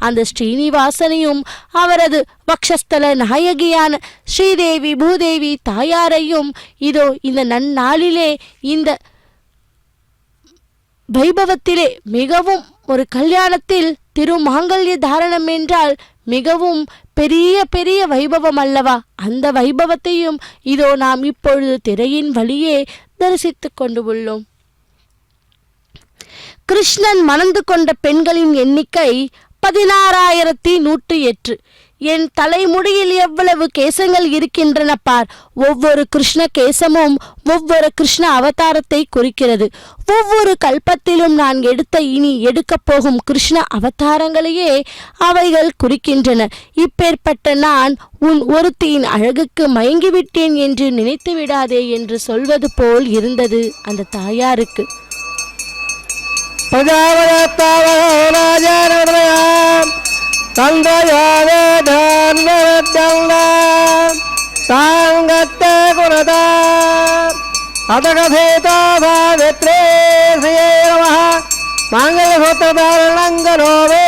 அந்த ஸ்ரீனிவாசனையும் அவரது வக்ஷஸ்தல நாயகியான ஸ்ரீதேவி பூதேவி தாயாரையும் இதோ இந்த நன்னாளிலே இந்த வைபவத்திலே மிகவும் ஒரு கல்யாணத்தில் திருமாங்கல்ய தாரணம் என்றால் மிகவும் பெரிய பெரிய வைபவம் அல்லவா? அந்த வைபவத்தையும் இதோ நாம் இப்பொழுது திரையின் வழியே தரிசித்து கொண்டு உள்ளோம். கிருஷ்ணன் மணந்து கொண்ட பெண்களின் எண்ணிக்கை 16,108. என் தலைமுடியில் எவ்வளவு கேசங்கள் இருக்கின்றன பார். ஒவ்வொரு கிருஷ்ண கேசமும் ஒவ்வொரு கிருஷ்ண அவதாரத்தை குறிக்கிறது. ஒவ்வொரு கல்பத்திலும் நான் இனி எடுக்கப் போகும் கிருஷ்ண அவதாரங்களையே அவைகள் குறிக்கின்றன. இப்பேற்பட்ட நான் உன் ஒருத்தியின் அழகுக்கு மயங்கிவிட்டேன் என்று நினைத்து விடாதே என்று சொல்வது போல் இருந்தது அந்த தாயாருக்கு. தாங்கத்தே குணதா அதகசேதா சாவித்ரே ஸ்ரீயே நமः மங்களசூத்திரதாரணங்கரோவே.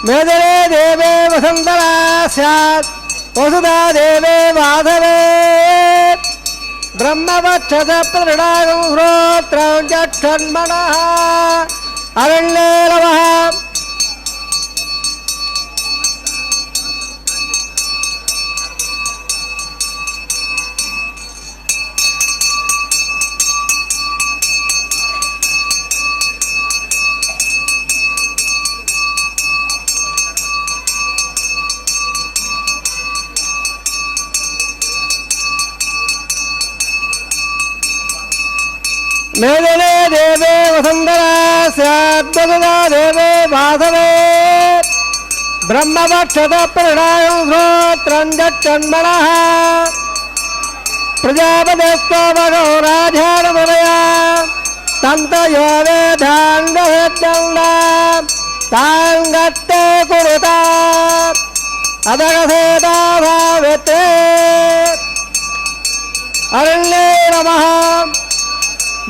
मेदरे देवे वसंतरा स्यात् वसुधा देवे माधवे ब्रह्मवक्षस प्रणागं श्रोत्रं जक्षन्मनः अरण्ये नमः. मेदने देवे वसंतरा स्याद्वसुधा देवे माधवे ब्रह्मवक्षस प्रणागं श्रोत्रं जक्षन्मनः प्रजापतिस्त्वमगो राजानमनया तन्तयो वेदाङ्गवेद्दण्डा ताङ्गत्ते कुरुता अदगसेता भावेत्रे अरण्ये नमः.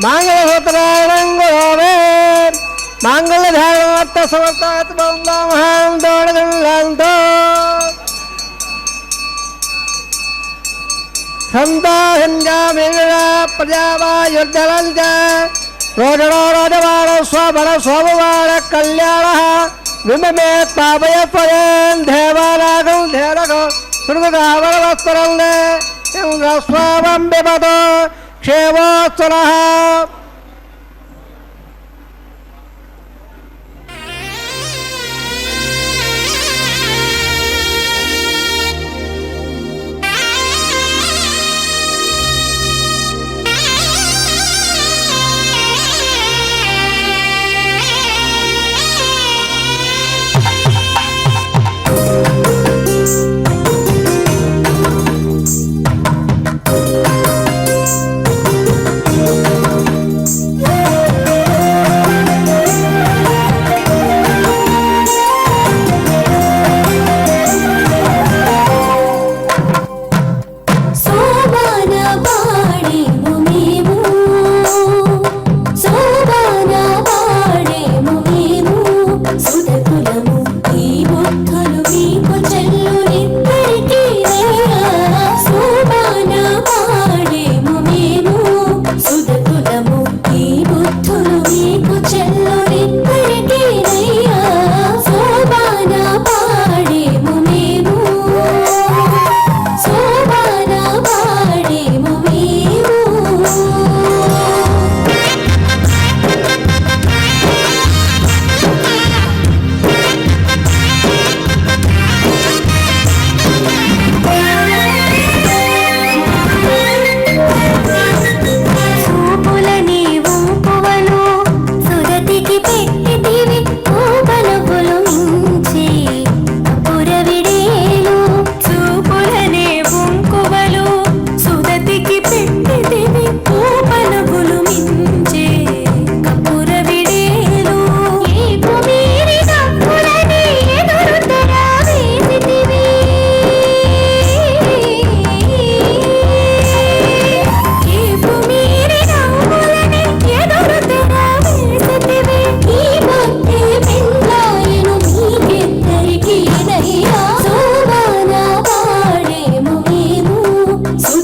मंगलसूत्रारंगोवे मंगलधारणार्थ समर्थ बंदामहं दोड़गल्लांतो संता हंजा मेघरा प्रजावायुर्जलंच रोजनो रोजवार स्वबल स्वभवार कल्याणः विममे पापय परें देवानागं धेरगो सुरगावरवस्परल्ले स्वावं बिबतो क्षेमोत्सवः.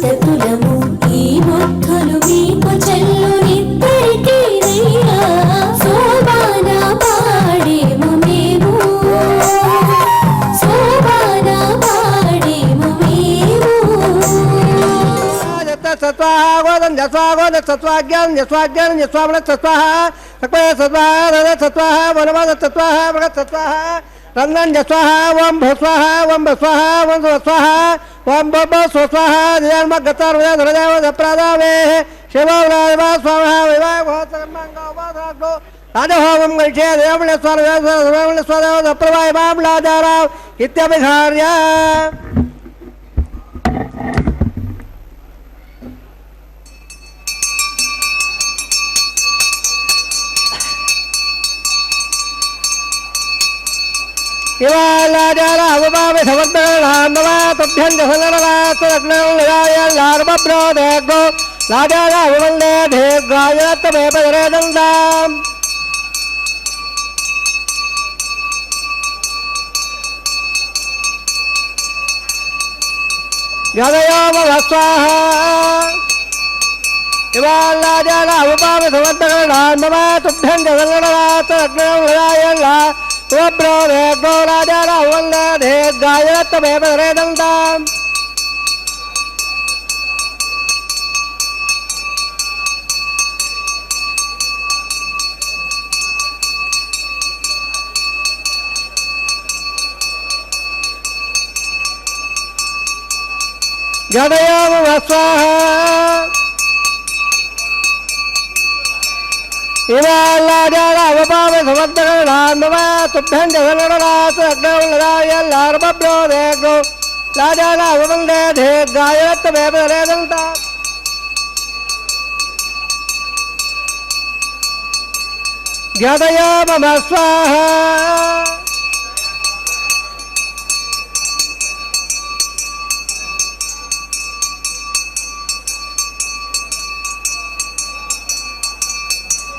శతతులము ఈ ముద్దులు మీకు చెల్లునిద్దరికీనయ్యా శోభాన పాడేము మేము శోభాన పాడేము మేము सत्वाहा गोदं जस्वाहा गोद सत्वाज्ञान जस्वाज्ञान जस्वामन सत्वाहा सकवे सत्वाहा रद सत्वाहा वनवाद सत्वाहा मृग सत्वाहा रंगन जस्वाहा वम भस्वाहा वम भस्वाहा वम स्वस्वाहा वम बब स्वस्वाहा जन्म गतर वद हृदय दप्रादावे शिवराजवा स्वाहा विवाह बहुत कर्मांगो राजहोमं गल्चे देवले स्वामी स्वादेव दप्रवाय माम लाजाराव इत्यभिधार्य इवालाजारा अवपावे समर्पणान्नवा तभ्यं जसनरवा सुरग्नं लयाय लार्मब्रो देगो लाजारा अववन्दे धेग्रायतमे पदरे दन्दाम् गदयोमवस्वाहा इवालाजारा अवपावे समर्पणान्नवा तभ्यं जसनरवा सुरग्नं लयाय ब्रो देगो लाजारा अववन्दे धेग्रायतमे पदरे दन्दाम् गदयोमवस्वाहा इवालाजारा अवपावे समर्पणान्नवा तुभ्यं जसनरवा सुरग्नं लयाय लार्मब्रो देगो लाजारा अववन्दे धेग्रायतमे पदरे दन्दाम् गदयोमवस्वाहा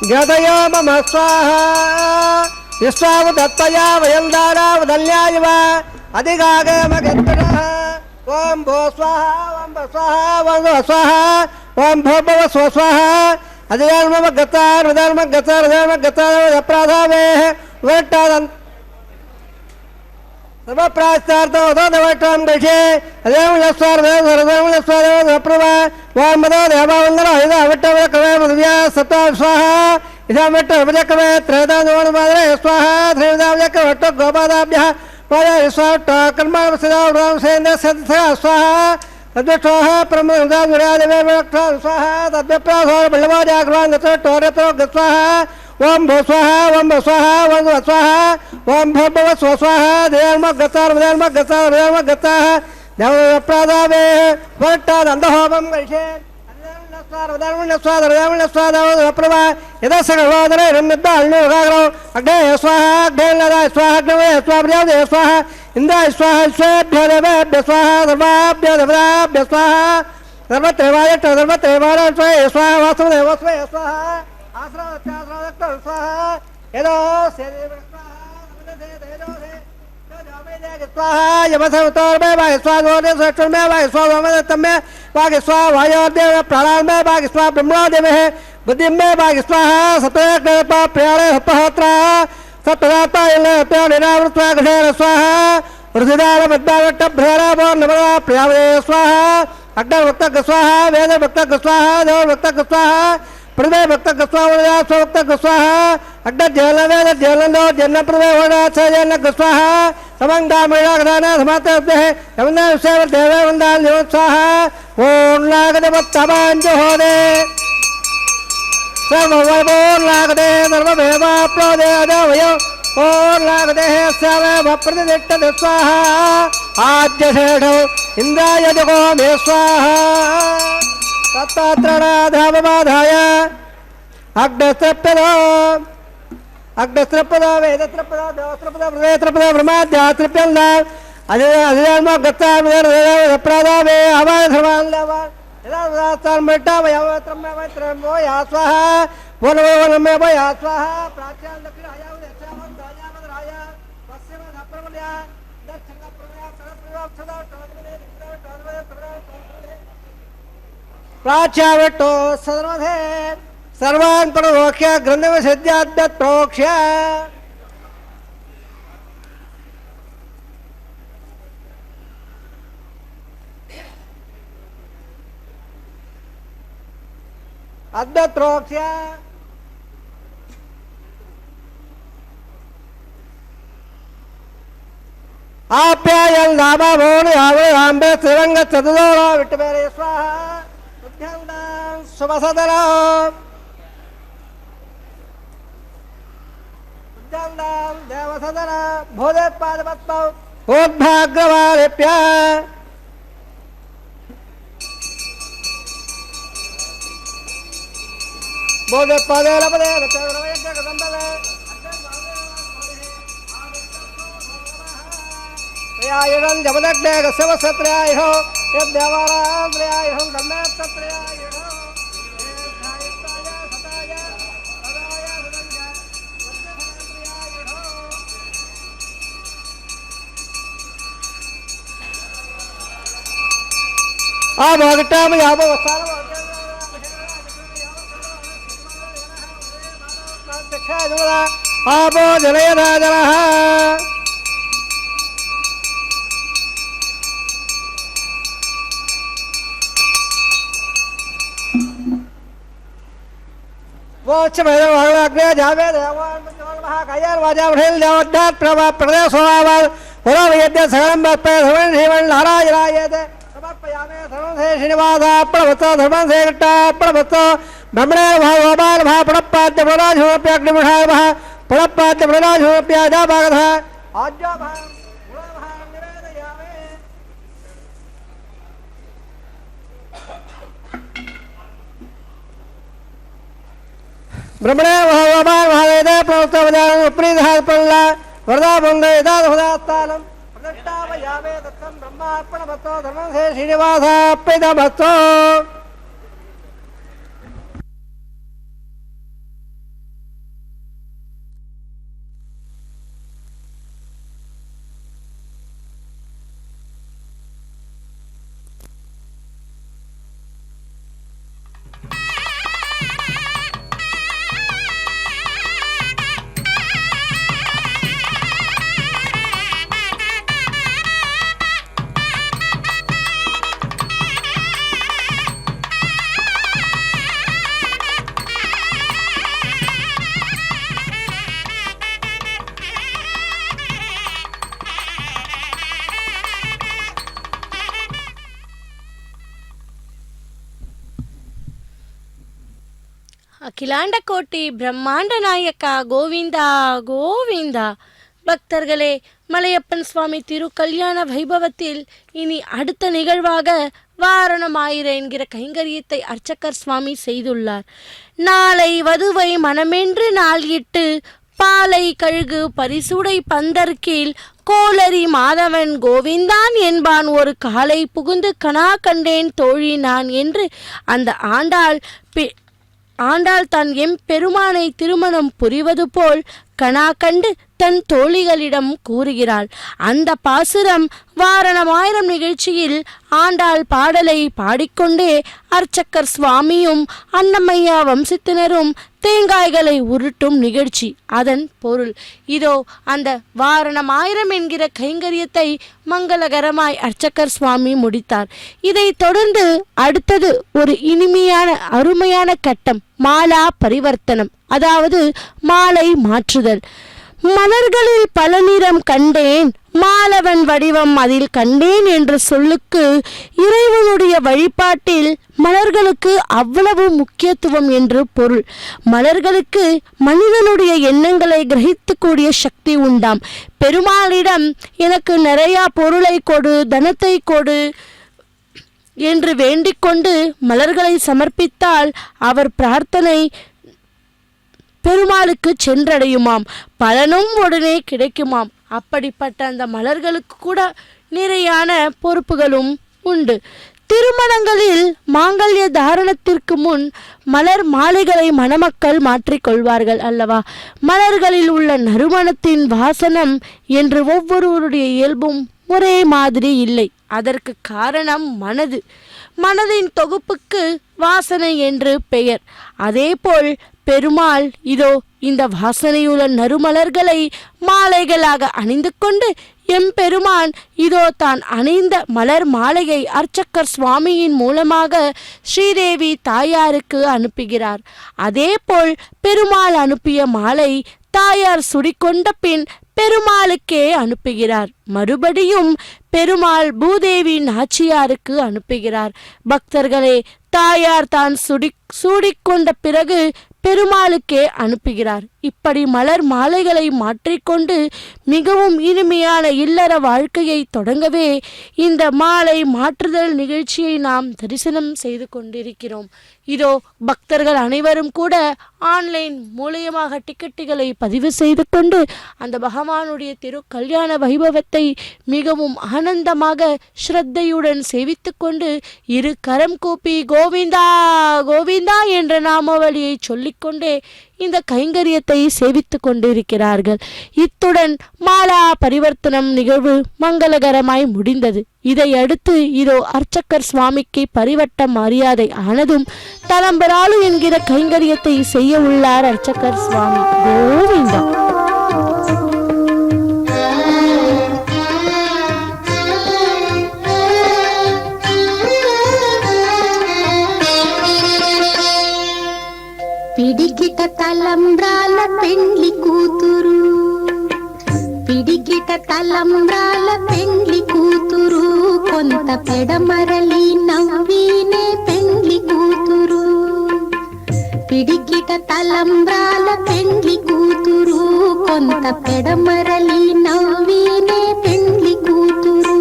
गदयो मम स्वाहा विश्वावदत्तया वयं दारावदल्याय वा अधिगागमगत्तरः ओम भो स्वाहा ओम भ स्वाहा ओम भ स्वाहा ओम भो भव स्वाहा अधिगागमगत्तार वदर्मगत्तार वदर्मगत्तार अपराधावे वट्टादं सर्वप्रायश्चार्थो उदवट्टां गच्छे अदेव लस्वार देव लस्वार अप्रभा ओम मदो देवावन्दना इदा वट्टव कवे मद्या सत्ता स्वाहा इदा वट्ट वजकवे त्रेदा नोण मादरे स्वाहा त्रेदा वजक वट्ट गोपादाभ्यः पाया स्वाहा कर्मा सदा राम सेन्द्र सत्था स्वाहा तद्वट्टः प्रमदा विराजवे वट्ट स्वाहा तद्वप्रासो बलवा जागवान गतो टोरतो गस्वाहा ओम भो स्वाहा ओम भ स्वाहा ओम भ स्वाहा ओम भो भव स्वाहा देवम गतार गताः देवप्रादावे वट्टादन्दहोमं गच्छे प्रभा यदा सगवादरे रम्यद्दाल्नुगाग्रो अग्ने स्वाहा अग्ने लदा स्वाहा अग्ने स्वाहा स्वाहा इन्द्राय स्वाहा स्वेभ्यो देवेभ्य स्वाहा सर्वाभ्यो देवताभ्य स्वाहा सर्वत्रैवाय स्वाहा वासुदेव स्वाहा आश्रवत्याश्रवदत्त स्वाहा यदो सेदेव स्वाहा यमसवतोर्मे वाय स्वाहा सष्टमे वाय स्वाहा वाग स्वाहा वायोदेव प्राणान्मे वाग स्वाहा ब्रह्मदेवे बुद्धिमे वाग स्वाहा सतोयज्ञपा प्रियाणे सपहत्रा सतदाता इले प्रियाणिनावृत्वा गणेन स्वाहा ऋषिदान मद्दावट्ट भ्रेरावो नमः प्रियावे स्वाहा अग्निभक्तक स्वाहा वेदभक्तक स्वाहा देवभक्तक स्वाहा प्रदे भक्तक स्वाहा स्वभक्तक स्वाहा अग्न जल वेद जलनो जन प्रदे वडा जन स्वाहा समंगामिणागदाना समाते यमुना सेव देवे वंदाल यो स्वाहा ओम नागदेवत्तमांजो होदे सर्ववैभव नागदे सर्वभेवा प्रोदे अदवयो ओम नागदे सेवे भप्रतिदिष्ट स्वाहा आद्य शेषो इंद्राय जगो मे स्वाहा तत्तात्रणाधावबाधाय अग्नस्त्रपदो अग्नस्त्रपदो वेदस्त्रपदो देवस्त्रपदो प्रदेस्त्रपदो ब्रह्माद्यास्त्रप्यन्दा अधिधर्मो गत्तावे हवाय सर्वान्लवा यदा मट्टा वयवत्रम्य वैत्रम्यो या स्वाहा वनमे वया स्वाहा प्राच्यां दक्षिणाय दक्षावं दायावदराय पश्चिम दक्षिण प्रवया सरप्रवा सदा टोदने टोदने प्राच्यावटो सर्वधे सर्वान् प्रवोक्ष्य ग्रन्थमसिद्ध्याद्यत् प्रोक्ष्य अद्यत् प्रोक्ष्य आप्यायन नामा भोनि आवे आंबे तिरंग चतुर्दोरा विट्टमेरे स्वाहा उद्यंदां सुभसदरा उद्यंदां देवसदरा भोदे पादपत्पौ उद्भाग्रवालेप्या भोदे पादे लपदे रचरवयज्ञ कदंबले त्रयायुधं जपदग्ने गस्यवसत्रयायुः यद्देवारान्द्रयायुः गम्मेत्तत्रयायुः आभोगट्टाम याभोवस्तानम आपो जनयदाजनः वोच्च मेरे वाग्ने जावे देवान महा कायर वाजा भरेल देवदात प्रभा प्रदेश होवाल होरा वेद्य सकलम बप्पे धर्मन जीवन नाराज रायते समर्पयामे धर्मन से श्रीनिवास प्रभुत धर्मन से गट्टा प्रभुत ब्रह्मणे भगवान भा प्रपाद्य प्रराज हो प्याग्नि मठाय भा प्रपाद्य प्रराज हो प्याजा भागधा आज्ञा भा गुण भा निवेदयामे ब्रह्मणे भगवान महावेद प्रवृत्तवदान उपरिधात पल्ला वरदा बंदे दाद हुदात्तालम प्रदट्टावयामे दत्तं ब्रह्मार्पणभतो धर्मं से श्रीनिवासाप्यदभतो அகிலாண்ட கோட்டி பிரம்மாண்ட நாயக்கா கோவிந்தா கோவிந்தா. பக்தர்களே, மலையப்பன் சுவாமி திரு கல்யாண வைபவத்தில் இனி அடுத்த நிகழ்வாக வாரணமாயிர என்கிற கைங்கரியத்தை அர்ச்சகர் சுவாமி செய்துள்ளார். நாளை வதுவை மனமென்று நாள் இட்டு பாலை கழுகு பரிசுடை பந்தர்கீழ் கோளரி மாதவன் கோவிந்தான் என்பான் ஒரு காலை புகுந்து கனா கண்டேன் தோழி நான் என்று அந்த ஆண்டாள் தான் பெருமானை திருமணம் புரிவது போல் கனா கண்டு தன் தோழிகளிடம் கூறுகிறாள். அந்த பாசுரம் வாரணமாயிரம் நிகழ்ச்சியில் ஆண்டாள் பாடலை பாடிக்கொண்டே அர்ச்சகர் சுவாமியும் அன்னமையா வம்சத்தினரும் தேங்காய்களை உருட்டும் நிகழ்ச்சி. அதன் பொருள் இதோ. அந்த வாரணமாயிரம் என்கிற கைங்கரியத்தை மங்களகரமாய் அர்ச்சகர் சுவாமி முடித்தார். இதை தொடர்ந்து அடுத்தது ஒரு இனிமையான அருமையான கட்டம், மாலா பரிவர்த்தனம், அதாவது மாலை மாற்றுதல். மலர்களில் பல நிறம் கண்டேன், மாலவன் வடிவம் அதில் கண்டேன் என்ற சொல்லுக்கு இறைவனுடைய வழிபாட்டில் மலர்களுக்கு அவ்வளவு முக்கியத்துவம் என்று பொருள். மலர்களுக்கு மனிதனுடைய எண்ணங்களை கிரகித்துக்கூடிய சக்தி உண்டாம். பெருமாளிடம் எனக்கு நிறையா பொருளை கொடு, தனத்தை கொடு என்று வேண்டிக்கொண்டு மலர்களை சமர்ப்பித்தால் அவர் பிரார்த்தனை பெருமாளுக்கு சென்றடையுமாம், பலனும் உடனே கிடைக்குமாம். அப்படிப்பட்ட அந்த மலர்களுக்கு கூட நிறையான பொறுப்புகளும் உண்டு. திருமணங்களில் மாங்கல்ய தாரணத்திற்கு முன் மலர் மாலைகளை மணமக்கள் மாற்றிக்கொள்வார்கள் அல்லவா? மலர்களில் உள்ள நறுமணத்தின் வாசனம் என்று ஒவ்வொருவருடைய இயல்பும் ஒரே மாதிரி இல்லை. அதற்கு காரணம் மனது. மனதின் தொகுப்புக்கு வாசனை என்று பெயர். அதேபோல் பெருமாள் இதோ இந்த வாசனையுள்ள நறுமலர்களை மாலைகளாக அணிந்து கொண்டு எம்பெருமான் இதோ தான் அணிந்த மலர் மாலையை அர்ச்சகர் சுவாமியின் மூலமாக ஸ்ரீதேவி தாயாருக்கு அனுப்புகிறார். அதேபோல் பெருமாள் அனுப்பிய மாலை தாயார் சுடிக்கொண்ட பின் பெருமாளுக்கே அனுப்புகிறார். மறுபடியும் பெருமாள் பூதேவி நாச்சியாருக்கு அனுப்புகிறார். பக்தர்களே, தாயார் தான் சூடிக்கொண்ட பிறகு பெருமாளுக்கே அனுப்புகிறார். இப்படி மலர் மாலைகளை மாற்றிக்கொண்டு மிகவும் இனிமையான இல்லற வாழ்க்கையை தொடங்கவே இந்த மாலை மாற்றுதல் நிகழ்ச்சியை நாம் தரிசனம் செய்து கொண்டிருக்கிறோம். இதோ பக்தர்கள் அனைவரும் கூட ஆன்லைன் மூலியமாக டிக்கெட்டுகளை பதிவு செய்து கொண்டு அந்த பகவானுடைய திரு கல்யாண வைபவத்தை மிகவும் ஆனந்தமாக ஸ்ரத்தையுடன் சேவித்து கொண்டு இரு கரம் கூப்பி கோவிந்தா கோவிந்தா என்ற நாமாவளியை சொல்லிக்கொண்டே இந்த கைங்கரியத்தை சேவித்து கொண்டிருக்கிறார்கள். இத்துடன் மாலா பரிவர்த்தனம் நிகழ்வு மங்களகரமாய் முடிந்தது. இதையடுத்து இதோ அர்ச்சகர் சுவாமிக்கு பரிவட்ட மரியாதை ஆனதும் தலம்பராளு என்கிற கைங்கரியத்தை செய்ய உள்ளார் அர்ச்சகர் சுவாமி. கோவிந்தா. పిడికిట తలంబ్రాల పెండ్లి కూతురు, పిడికిట తలంబ్రాల పెండ్లి కూతురు, కొంత పెడమరలి నవ్వినే పెండ్లి కూతురు. పిడికిట తలంబ్రాల పెండ్లి కూతురు, కొంత పెడమరలి నవ్వినే పెండ్లి కూతురు.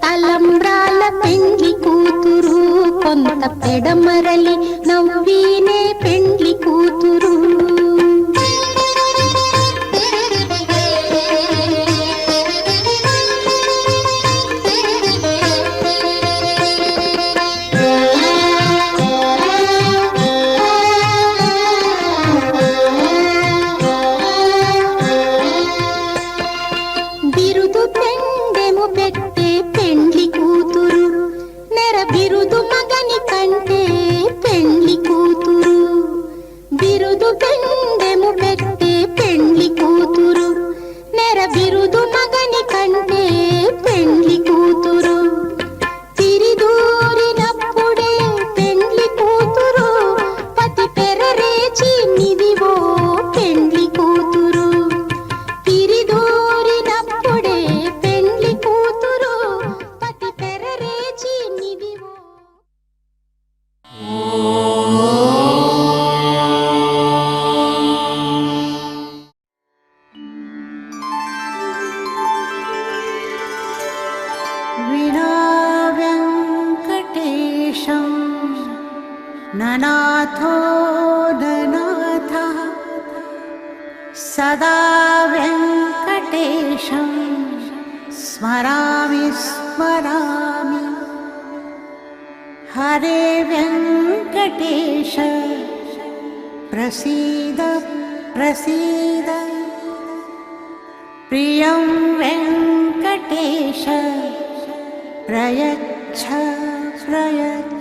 తలంబ్రాల పెండ్లి కూతురు, కొంత పెడమరలి నవ్వినే పెండ్లి కూతురు. ननाथो ननाथः सदा वेङ्कटेशं स्मरामि स्मरामि। हरे वेङ्कटेश प्रसीद प्रसीद, प्रियं वेङ्कटेश प्रयच्छ प्रयच्छ।